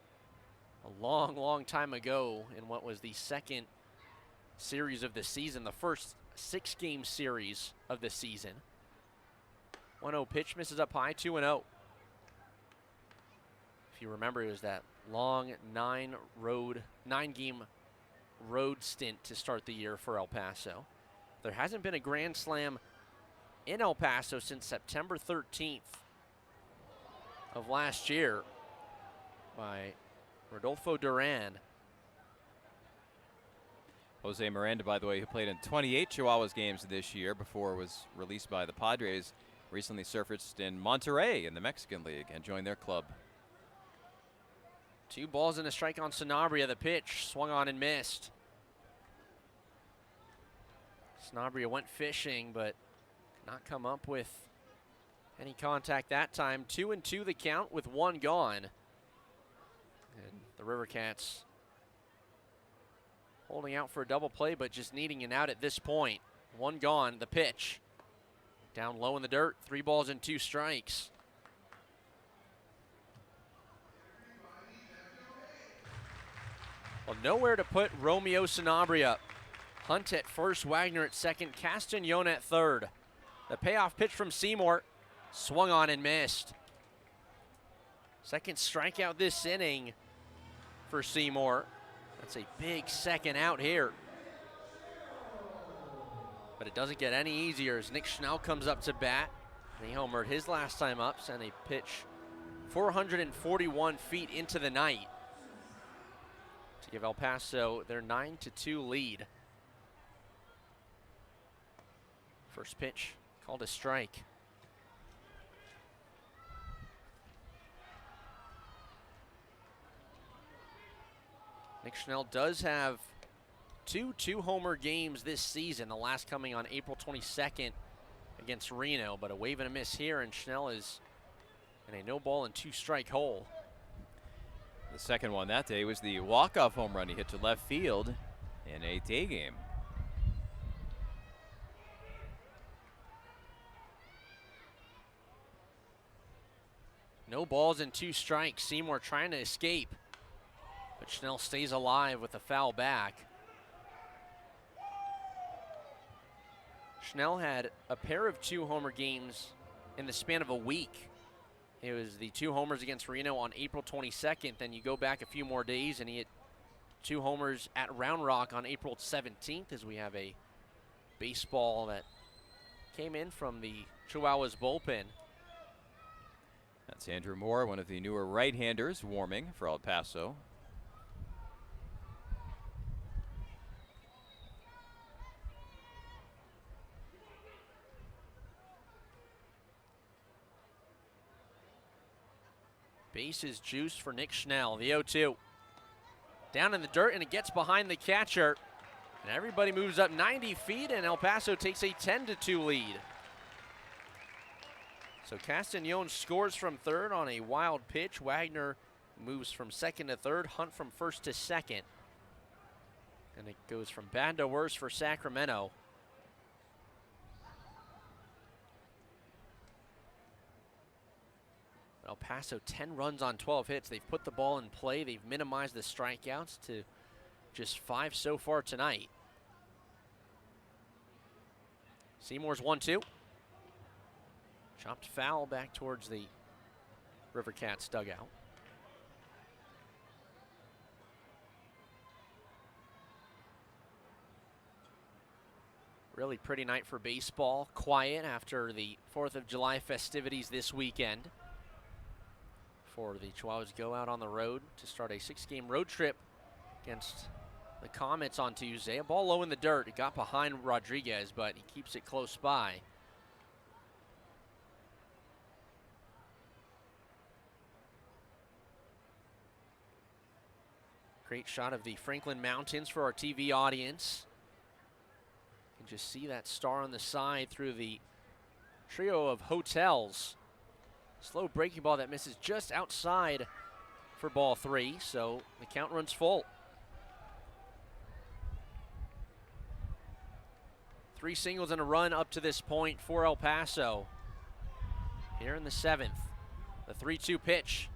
a long, long time ago in what was the second series of the season, the first 6-game series of the season. 1-0 pitch, misses up high, 2-0. If you remember, it was that long 9-game road stint to start the year for El Paso. There hasn't been a grand slam in El Paso since September 13th of last year by Rodolfo Duran. Jose Miranda, by the way, who played in 28 Chihuahuas games this year before was released by the Padres, recently surfaced in Monterrey in the Mexican League and joined their club. 2 balls and a strike on Sanabria. The pitch swung on and missed. Sanabria went fishing, but could not come up with Any contact that time. 2-2 the count with one gone. And the River Cats holding out for a double play, but just needing an out at this point. One gone, the pitch. Down low in the dirt, 3 balls and 2 strikes. Well, nowhere to put Romeo Sanabria. Hunt at first, Wagner at second, Castagnone at third. The payoff pitch from Seymour, swung on and missed. Second strikeout this inning for Seymour. That's a big second out here. But it doesn't get any easier as Nick Schnell comes up to bat. And he homered his last time up, sent a pitch 441 feet into the night to give El Paso their 9-2 lead. First pitch called a strike. Nick Schnell does have two two-homer games this season, the last coming on April 22nd against Reno, but a wave and a miss here, and Schnell is in a no-ball and 2-strike hole. The second one that day was the walk-off home run he hit to left field in a day game. No balls and 2 strikes. Seymour trying to escape, but Schnell stays alive with a foul back. Schnell had a pair of 2-homer games in the span of a week. It was the 2 homers against Reno on April 22nd. Then you go back a few more days and he hit 2 homers at Round Rock on April 17th, as we have a baseball that came in from the Chihuahuas bullpen. That's Andrew Moore, one of the newer right-handers, warming for El Paso. Bases juiced for Nick Schnell, the 0-2. Down in the dirt, and it gets behind the catcher. And everybody moves up 90 feet, and El Paso takes a 10-2 lead. So Castagnone scores from third on a wild pitch. Wagner moves from second to third, Hunt from first to second. And it goes from bad to worse for Sacramento. El Paso 10 runs on 12 hits. They've put the ball in play. They've minimized the strikeouts to just 5 so far tonight. Seymour's 1-2. Chopped foul back towards the River Cats dugout. Really pretty night for baseball. Quiet after the 4th of July festivities this weekend. For the Chihuahuas go out on the road to start a 6-game road trip against the Comets on Tuesday. A ball low in the dirt. It got behind Rodriguez, but he keeps it close by. Great shot of the Franklin Mountains for our TV audience. You can just see that star on the side through the trio of hotels. Slow breaking ball that misses just outside for ball 3, so the count runs full. 3 singles and a run up to this point for El Paso. Here in the 7th, the 3-2 pitch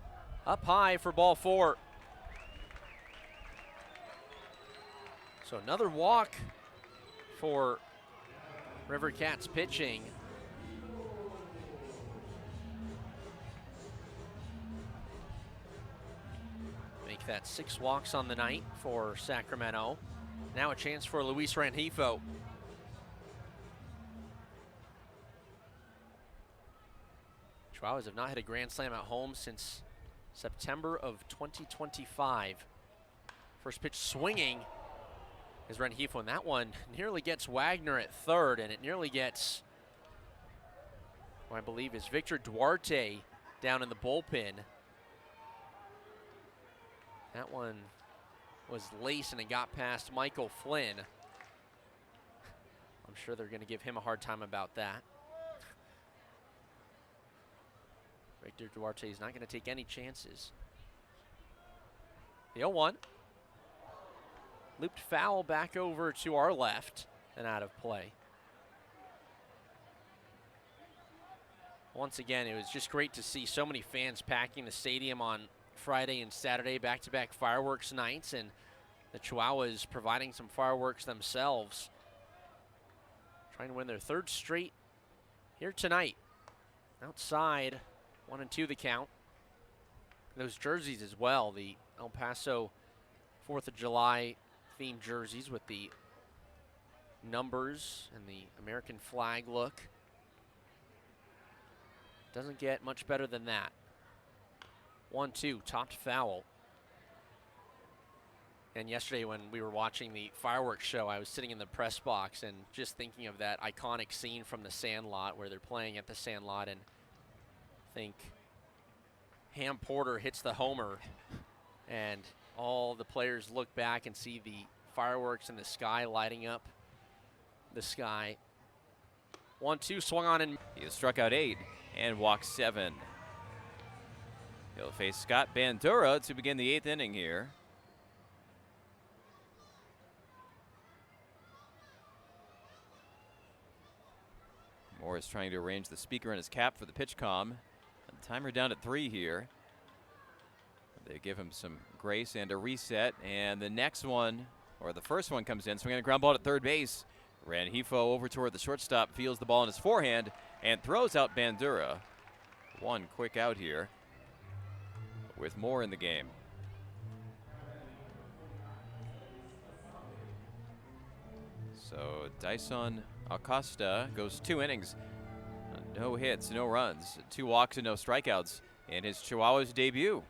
up high for ball 4. So another walk for River Cats pitching. Make that 6 walks on the night for Sacramento. Now a chance for Luis Rengifo. Chihuahuas have not hit a grand slam at home since September of 2025. First pitch swinging is Rengifo, and that one nearly gets Wagner at third, and it nearly gets, who I believe is Victor Duarte down in the bullpen. That one was lace and it got past Michael Flynn. I'm sure they're going to give him a hard time about that. Victor Duarte is not going to take any chances. The 0-1. Looped foul back over to our left and out of play. Once again, it was just great to see so many fans packing the stadium on Friday and Saturday, back-to-back fireworks nights, and the Chihuahuas providing some fireworks themselves. Trying to win their third straight here tonight. Outside, 1-2 the count. Those jerseys as well, the El Paso 4th of July themed jerseys with the numbers and the American flag look. Doesn't get much better than that. 1-2, topped foul. And yesterday when we were watching the fireworks show, I was sitting in the press box and just thinking of that iconic scene from The Sandlot where they're playing at the Sandlot, and I think Ham Porter hits the homer and all the players look back and see the fireworks in the sky lighting up the sky. 1-2 swung on, and he has struck out 8 and walked 7. He'll face Scott Bandura to begin the 8th inning here. Morris trying to arrange the speaker in his cap for the pitch comm. And timer down at 3 here. They give him some grace and a reset, and the next one, or the first one, comes in, swinging a ground ball at third base. Rangifo over toward the shortstop, feels the ball in his forehand, and throws out Bandura. One quick out here, with more in the game. So Dyson Acosta goes 2 innings, no hits, no runs, 2 walks and no strikeouts in his Chihuahuas debut.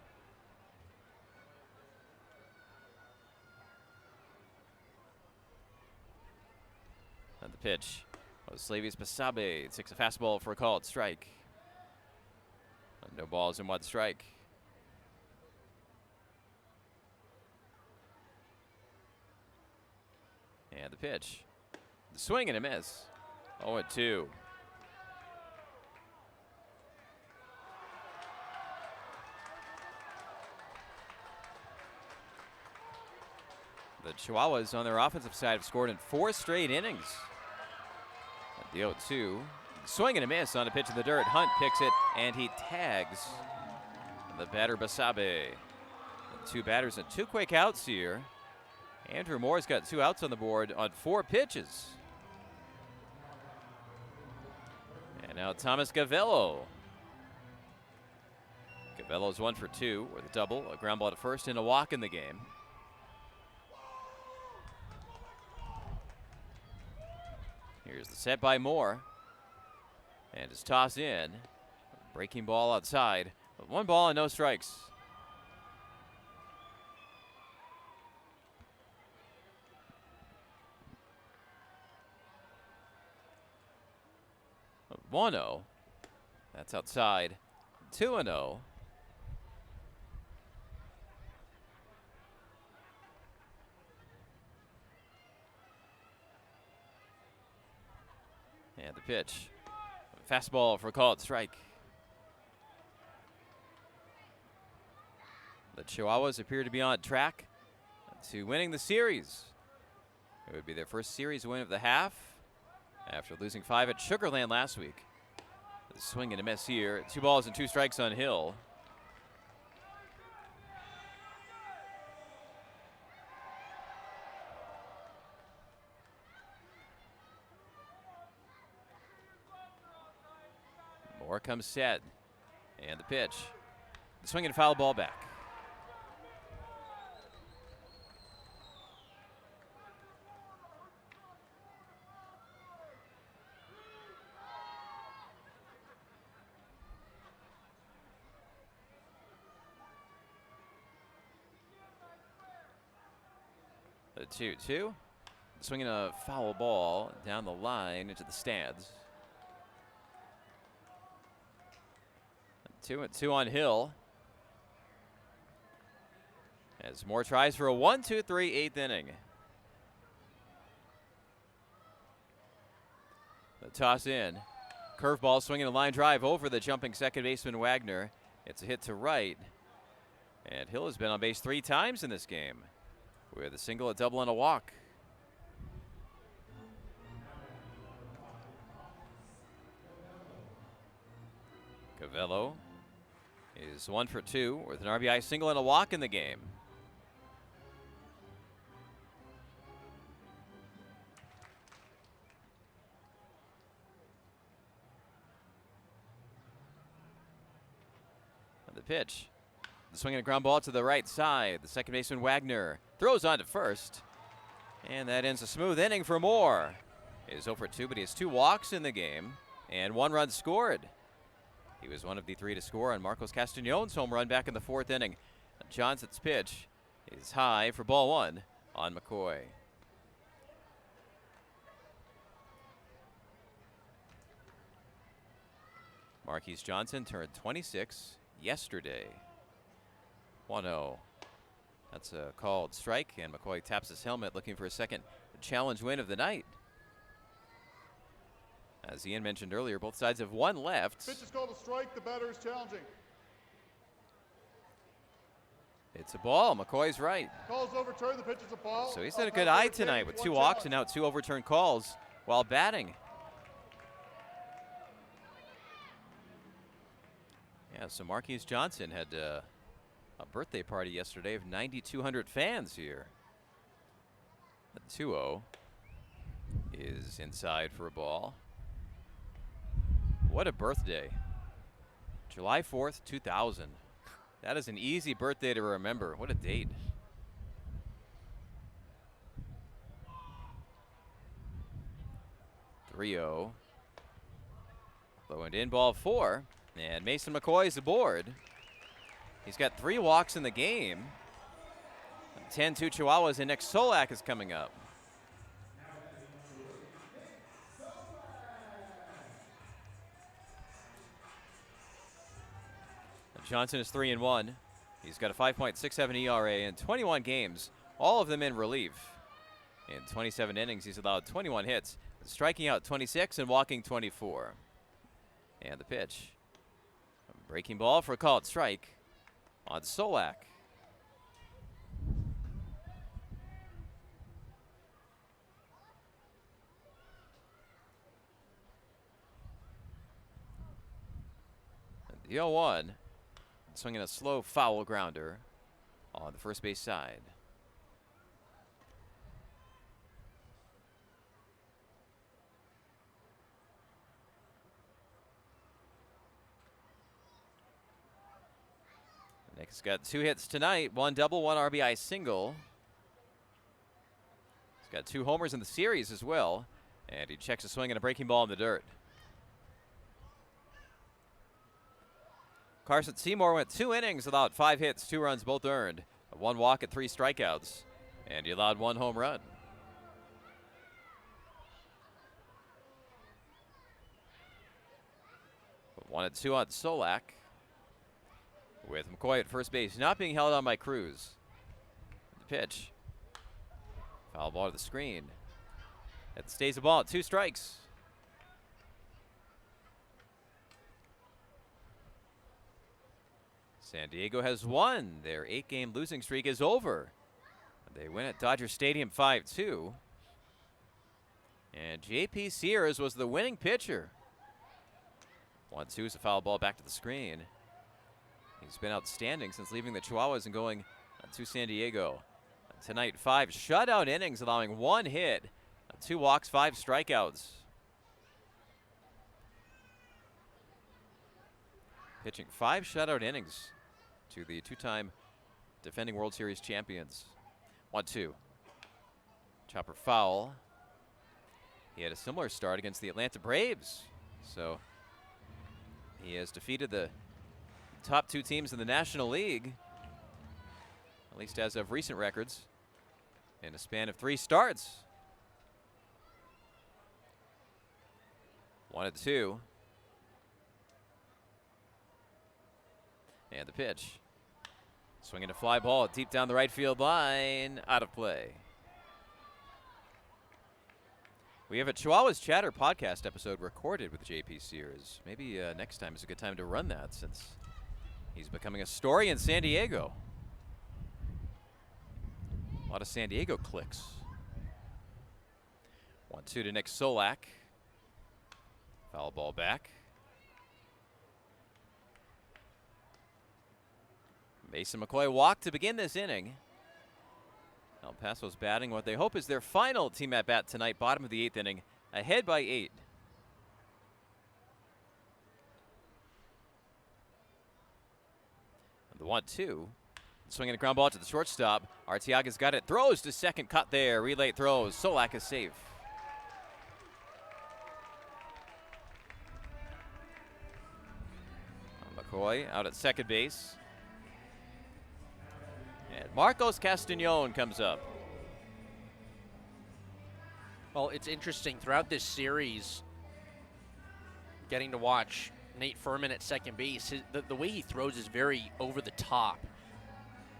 And the pitch was Slavius Basabe. Takes a fastball for a called strike. No balls and 1 strike. And the pitch. The swing and a miss. 0-2. The Chihuahuas on their offensive side have scored in 4 straight innings. At the 0-2. Swing and a miss on a pitch in the dirt. Hunt picks it, and he tags the batter Basabe. 2 batters and 2 quick outs here. Andrew Moore's got 2 outs on the board on 4 pitches. And now Thomas Gavello. Gavello's 1 for 2 with a double, a ground ball to first, and a walk in the game. Here's the set by Moore. And it's tossed in. Breaking ball outside. 1 ball and no strikes. A 1-0. That's outside. 2-0. And the pitch. Fastball for a called strike. The Chihuahuas appear to be on track to winning the series. It would be their first series win of the half after losing 5 at Sugarland last week. The swing and a miss here. 2 balls and 2 strikes on Hill. Moore comes set. And the pitch. The swing and foul ball back. The 2-2. Swinging a foul ball down the line into the stands. 2-2 on Hill. As Moore tries for a 1-2-3 8th inning. The toss in. Curveball swinging a line drive over the jumping second baseman Wagner. It's a hit to right. And Hill has been on base 3 times in this game with a single, a double, and a walk. Cavello is 1 for 2 with an RBI single and a walk in the game. The pitch. The swing and a ground ball to the right side. The second baseman Wagner throws on to first. And that ends a smooth inning for Moore. He is 0 for 2, but he has 2 walks in the game and 1 run scored. He was one of the 3 to score on Marcos Castagnon's home run back in the 4th inning. Johnson's pitch is high for ball 1 on McCoy. Marquise Johnson turned 26 yesterday. 1-0. That's a called strike, and McCoy taps his helmet looking for a second challenge win of the night. As Ian mentioned earlier, both sides have 1 left. Pitch is called a strike. The batter is challenging. It's a ball. McCoy's right. Calls overturned. The pitch is a ball. So he's had a good eye tonight with 2 walks and now 2 overturned calls while batting. Yeah, so Marquise Johnson had a birthday party yesterday of 9,200 fans here. The 2-0 is inside for a ball. What a birthday. July 4th, 2000. That is an easy birthday to remember. What a date. Low and in, ball 4. And Mason McCoy is aboard. He's got 3 walks in the game. 10-2 Chihuahuas, and Nick Solak is coming up. Johnson is 3-1. He's got a 5.67 ERA in 21 games, all of them in relief. In 27 innings, he's allowed 21 hits, striking out 26 and walking 24. And the pitch. A breaking ball for a called strike on Solak. And the 0-1. Swinging a slow foul grounder on the first base side. Nick's got 2 hits tonight, 1 double, 1 RBI single. He's got 2 homers in the series as well, and he checks a swing and a breaking ball in the dirt. Carson Seymour went 2 innings, allowed 5 hits, 2 runs, both earned. 1 walk and 3 strikeouts, and he allowed 1 home run. But 1-2 on Solak, with McCoy at first base, not being held on by Cruz. The pitch. Foul ball to the screen. That stays the ball at 2 strikes. San Diego has won. Their 8-game losing streak is over. They win at Dodger Stadium 5-2. And J.P. Sears was the winning pitcher. 1-2 is a foul ball back to the screen. He's been outstanding since leaving the Chihuahuas and going to San Diego. Tonight, 5 shutout innings, allowing 1 hit, 2 walks, 5 strikeouts. Pitching 5 shutout innings to the 2-time defending World Series champions. 1-2. Chopper foul. He had a similar start against the Atlanta Braves. So he has defeated the top 2 teams in the National League, at least as of recent records, in a span of 3 starts. 1-2. And the pitch. Swinging a fly ball deep down the right field line, out of play. We have a Chihuahuas Chatter podcast episode recorded with JP Sears. Maybe next time is a good time to run that since he's becoming a story in San Diego. A lot of San Diego clicks. 1-2 to Nick Solak. Foul ball back. Mason McCoy walked to begin this inning. El Paso's batting what they hope is their final team at bat tonight, bottom of the 8th inning, ahead by 8. And the 1-2. Swinging a ground ball to the shortstop. Arteaga's got it. Throws to second. Cut there. Relay throws. Solak is safe. McCoy out at second base. And Marcos Castañon comes up. Well, it's interesting throughout this series, getting to watch Nate Furman at second base. The way he throws is very over the top.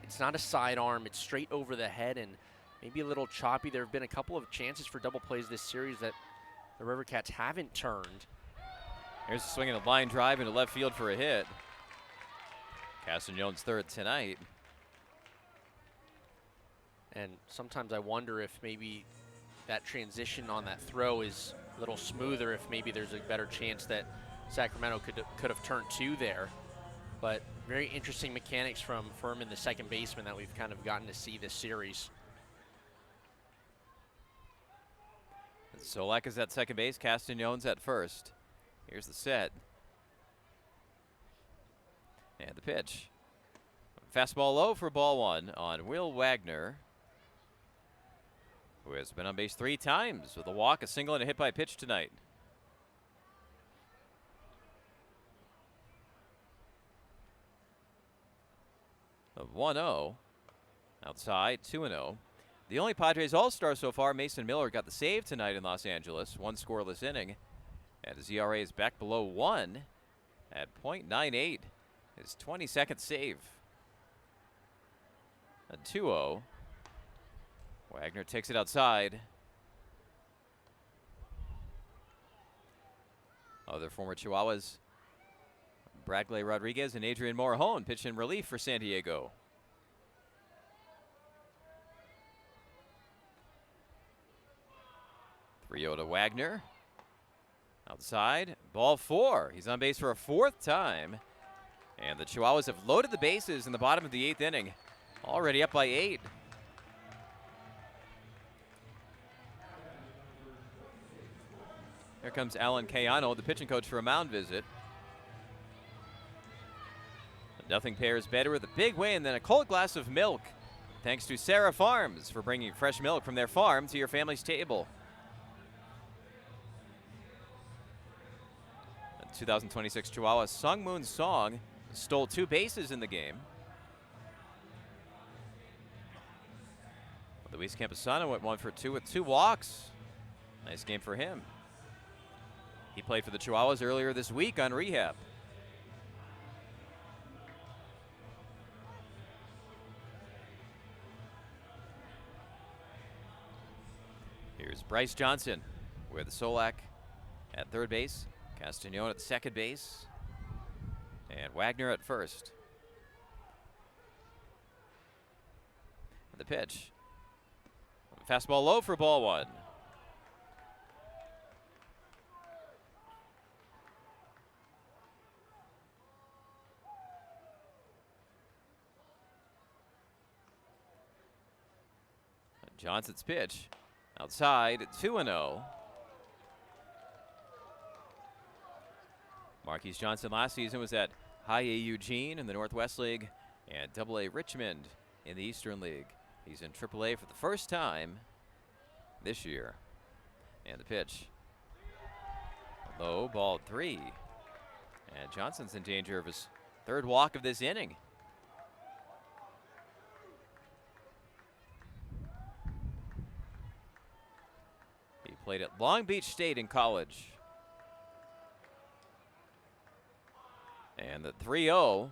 It's not a sidearm. It's straight over the head and maybe a little choppy. There have been a couple of chances for double plays this series that the River Cats haven't turned. Here's a swinging a line drive into left field for a hit. Castañon's third tonight. And sometimes I wonder if maybe that transition on that throw is a little smoother, if maybe there's a better chance that Sacramento could have turned 2 there. But very interesting mechanics from Furman, the second baseman, that we've kind of gotten to see this series. Solak is at second base. Castañon's at first. Here's the set. And the pitch. Fastball low for ball 1 on Will Wagner, who has been on base 3 times with a walk, a single, and a hit by pitch tonight. A 1-0. Outside, 2-0. The only Padres All-Star so far, Mason Miller, got the save tonight in Los Angeles. 1 scoreless inning. And his ERA is back below 1 at .98. His 22nd save. A 2-0. Wagner takes it outside. Other former Chihuahuas, Bradley Rodriguez and Adrian Morejon pitch in relief for San Diego. To Wagner. Outside, ball 4. He's on base for a 4th time. And the Chihuahuas have loaded the bases in the bottom of the 8th inning. Already up by 8. Here comes Alan Cayano, the pitching coach, for a mound visit. Nothing pairs better with a big win than a cold glass of milk. Thanks to Sarah Farms for bringing fresh milk from their farm to your family's table. The 2026 Chihuahua Sung Moon Song stole 2 bases in the game. Luis Camposano went 1 for 2 with 2 walks. Nice game for him. He played for the Chihuahuas earlier this week on rehab. Here's Bryce Johnson with Solak at third base, Castañon at second base, and Wagner at first. The pitch. Fastball low for ball 1. Johnson's pitch. Outside, 2-0. Marquise Johnson last season was at High A Eugene in the Northwest League and Double A Richmond in the Eastern League. He's in AAA for the first time this year. And the pitch. Low, ball 3. And Johnson's in danger of his 3rd walk of this inning. He played at Long Beach State in college. And the 3-0.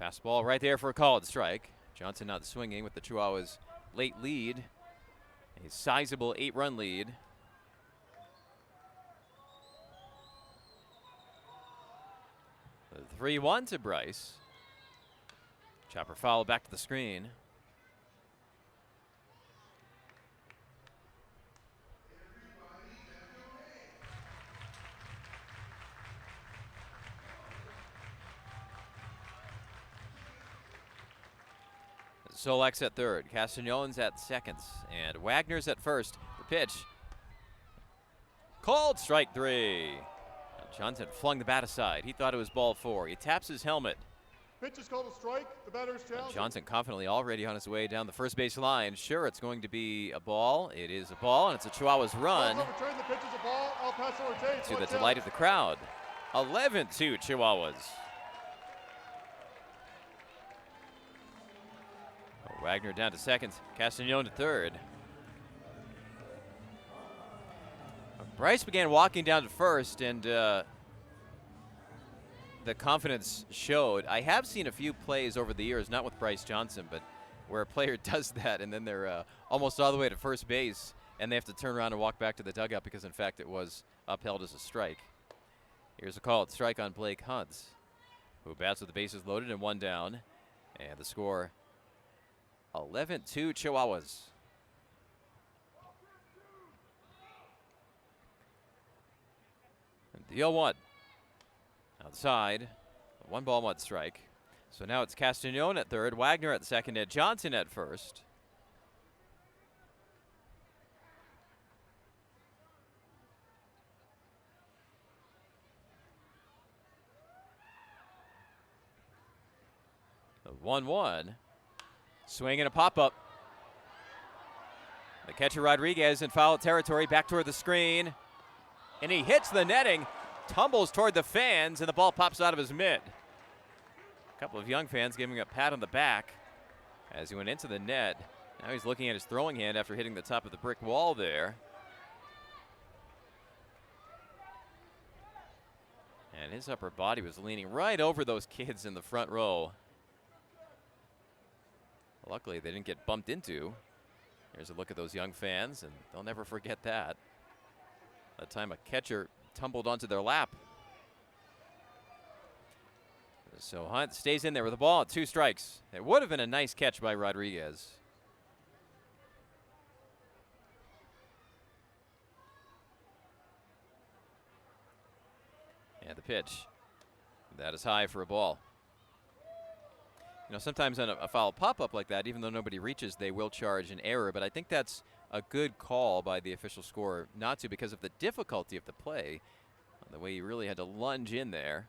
Fastball right there for a called strike. Johnson not swinging with the Chihuahuas' late lead. A sizable 8-run lead 3-1 to Bryce. Chopper foul back to the screen. Solak's at third, Castagnon's at second, and Wagner's at first. The pitch. Called strike 3. Johnson flung the bat aside. He thought it was ball 4. He taps his helmet. Pitch is called a strike. The batter is challenged. Johnson confidently already on his way down the first base line. Sure, it's going to be a ball. It is a ball, and it's a Chihuahuas run. The pitch is a ball. El Paso retains. To the delight of the crowd. 11-2 Chihuahuas. Wagner down to second. Castagnon to third. Bryce began walking down to first, and the confidence showed. I have seen a few plays over the years, not with Bryce Johnson, but where a player does that and then they're almost all the way to first base, and they have to turn around and walk back to the dugout because, in fact, it was upheld as a strike. Here's a called strike on Blake Hunt, who bats with the bases loaded and 1 down, and the score 11-2 Chihuahuas. And the 0-1 outside, 1 ball, 1 strike. So now it's Castagnon at third, Wagner at second, and Johnson at first. The 1-1. Swing and a pop-up. The catcher Rodriguez in foul territory, back toward the screen. And he hits the netting, tumbles toward the fans, and the ball pops out of his mitt. A couple of young fans giving a pat on the back as he went into the net. Now he's looking at his throwing hand after hitting the top of the brick wall there. And his upper body was leaning right over those kids in the front row. Luckily, they didn't get bumped into. Here's a look at those young fans, and they'll never forget that. That time a catcher tumbled onto their lap. So Hunt stays in there with the ball at 2 strikes. It would have been a nice catch by Rodriguez. And the pitch. That is high for a ball. You know, sometimes on a foul pop-up like that, even though nobody reaches, they will charge an error. But I think that's a good call by the official scorer not to, because of the difficulty of the play, the way he really had to lunge in there.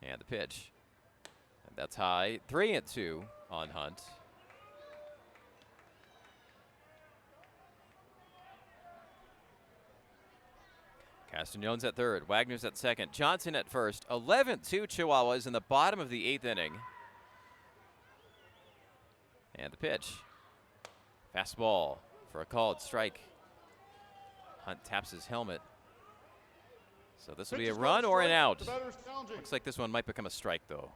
And the pitch. And that's high. 3-2 on Hunt. Castagnon's at third, Wagner's at second, Johnson at first. 11-2 Chihuahuas in the bottom of the 8th inning. And the pitch. Fastball for a called strike. Hunt taps his helmet. So this will be a run or an out. Looks like this one might become a strike, though.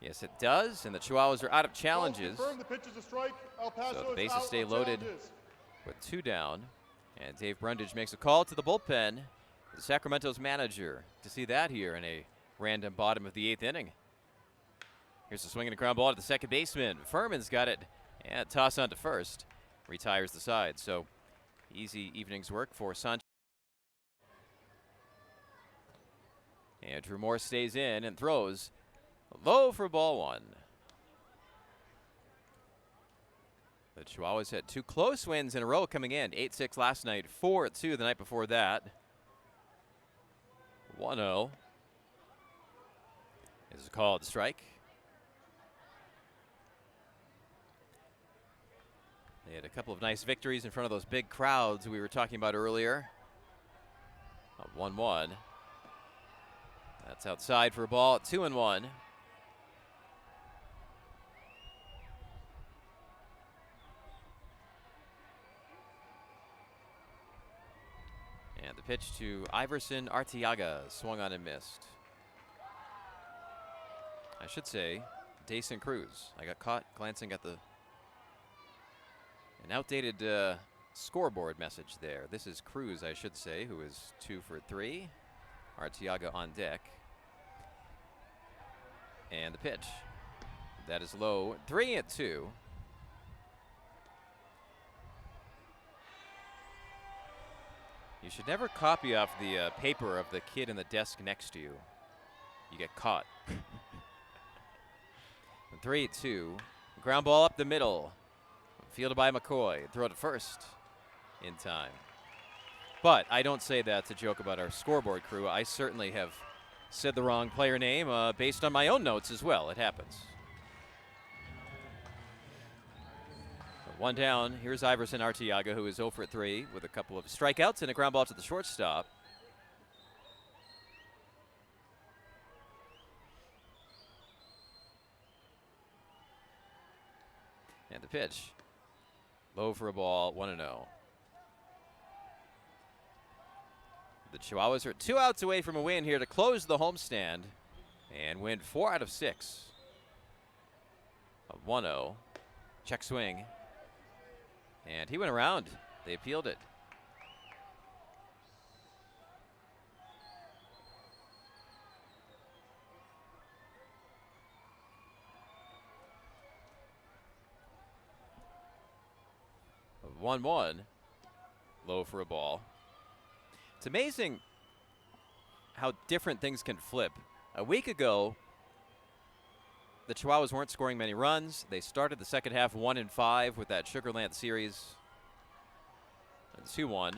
Yes, it does, and the Chihuahuas are out of challenges. So the bases stay loaded with 2 down. And Dave Brundage makes a call to the bullpen, the Sacramento's manager, to see that here in a random bottom of the 8th inning. Here's a swing and a ground ball to the second baseman. Furman's got it, and toss on to first. Retires the side, so easy evening's work for Sanchez. And Drew Moore stays in and throws low for ball 1. The Chihuahuas had 2 close wins in a row coming in. 8-6 last night, 4-2 the night before that. 1-0. This is a called strike. They had a couple of nice victories in front of those big crowds we were talking about earlier. 1-1. That's outside for a ball at 2-1. And the pitch to Iverson Arteaga, swung on and missed. I should say, Dayson Cruz. I got caught glancing at an outdated scoreboard message there. This is Cruz, I should say, who is 2 for 3. Arteaga on deck. And the pitch. That is low. 3-2. You should never copy off the paper of the kid in the desk next to you. You get caught. 3-2. Ground ball up the middle. Fielded by McCoy. Throw to first in time. But I don't say that to joke about our scoreboard crew. I certainly have said the wrong player name based on my own notes as well. It happens. One down. Here's Iverson Arteaga, who is 0 for 3 with a couple of strikeouts and a ground ball to the shortstop. And the pitch. Low for a ball, 1-0. The Chihuahuas are 2 outs away from a win here to close the homestand and win 4 out of 6. A 1-0. Check swing. And he went around. They appealed it. A 1-1. Low for a ball. It's amazing how different things can flip. A week ago, the Chihuahuas weren't scoring many runs. They started the second half 1-5 with that Sugarland series. 2-1.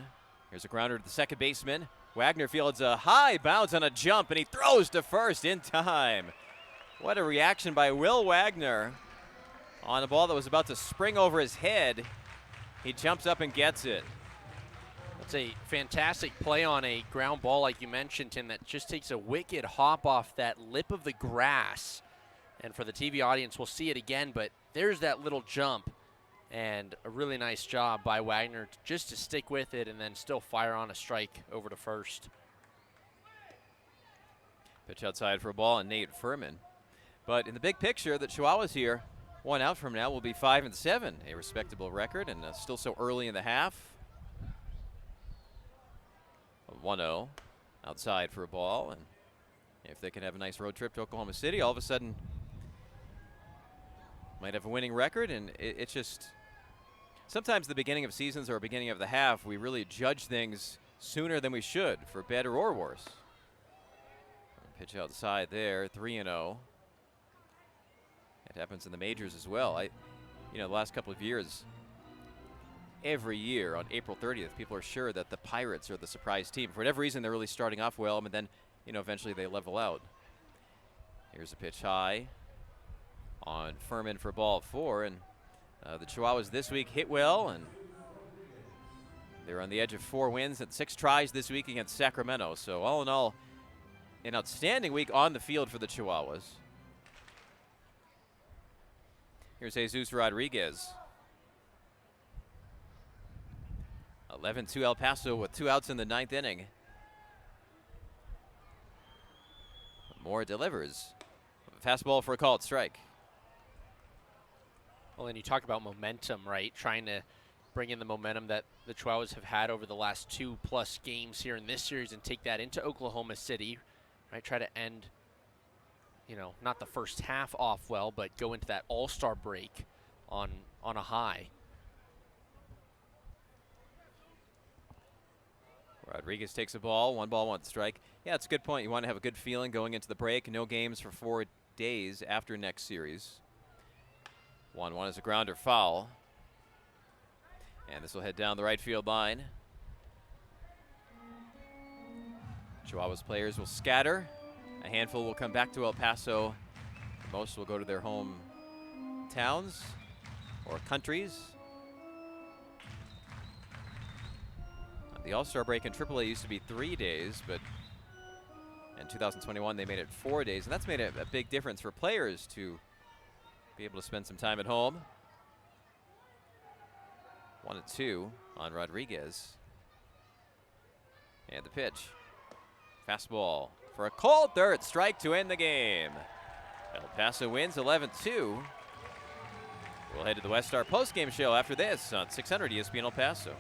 Here's a grounder to the second baseman. Wagner fields a high bounce on a jump, and he throws to first in time. What a reaction by Will Wagner on a ball that was about to spring over his head. He jumps up and gets it. That's a fantastic play on a ground ball, like you mentioned, Tim, that just takes a wicked hop off that lip of the grass. And for the TV audience, we'll see it again, but there's that little jump. And a really nice job by Wagner just to stick with it and then still fire on a strike over to first. Pitch outside for a ball, and Nate Furman. But in the big picture, the Chihuahuas here, 1 out from now, will be 5-7, a respectable record, and still so early in the half. 1-0 outside for a ball, and if they can have a nice road trip to Oklahoma City, all of a sudden might have a winning record. And it's just sometimes the beginning of seasons or beginning of the half, we really judge things sooner than we should, for better or worse. Pitch outside there, 3-0. It happens in the majors as well. The last couple of years, every year on April 30th, people are sure that the Pirates are the surprise team. For whatever reason, they're really starting off well, and then, eventually they level out. Here's a pitch high on Furman for ball 4, and the Chihuahuas this week hit well, and they're on the edge of 4 wins and 6 tries this week against Sacramento. So all in all, an outstanding week on the field for the Chihuahuas. Here's Jesus Rodriguez. 11-2 El Paso with 2 outs in the 9th inning. Moore delivers. Fastball for a called strike. Well, and you talk about momentum, right? Trying to bring in the momentum that the Chihuahuas have had over the last 2+ games here in this series and take that into Oklahoma City, right? Try to end, not the first half off well, but go into that all-star break on a high. Rodriguez takes a ball, 1 strike. Yeah, it's a good point. You want to have a good feeling going into the break. No games for 4 days after next series. 1-1 is a grounder foul. And this will head down the right field line. Chihuahuas players will scatter. A handful will come back to El Paso. Most will go to their home towns or countries. The All-Star break in AAA used to be 3 days, but in 2021 they made it 4 days, and that's made a big difference for players to be able to spend some time at home. 1-2 on Rodriguez. And the pitch. Fastball for a cold third strike to end the game. El Paso wins 11-2. We'll head to the West Star postgame show after this on 600 ESPN El Paso.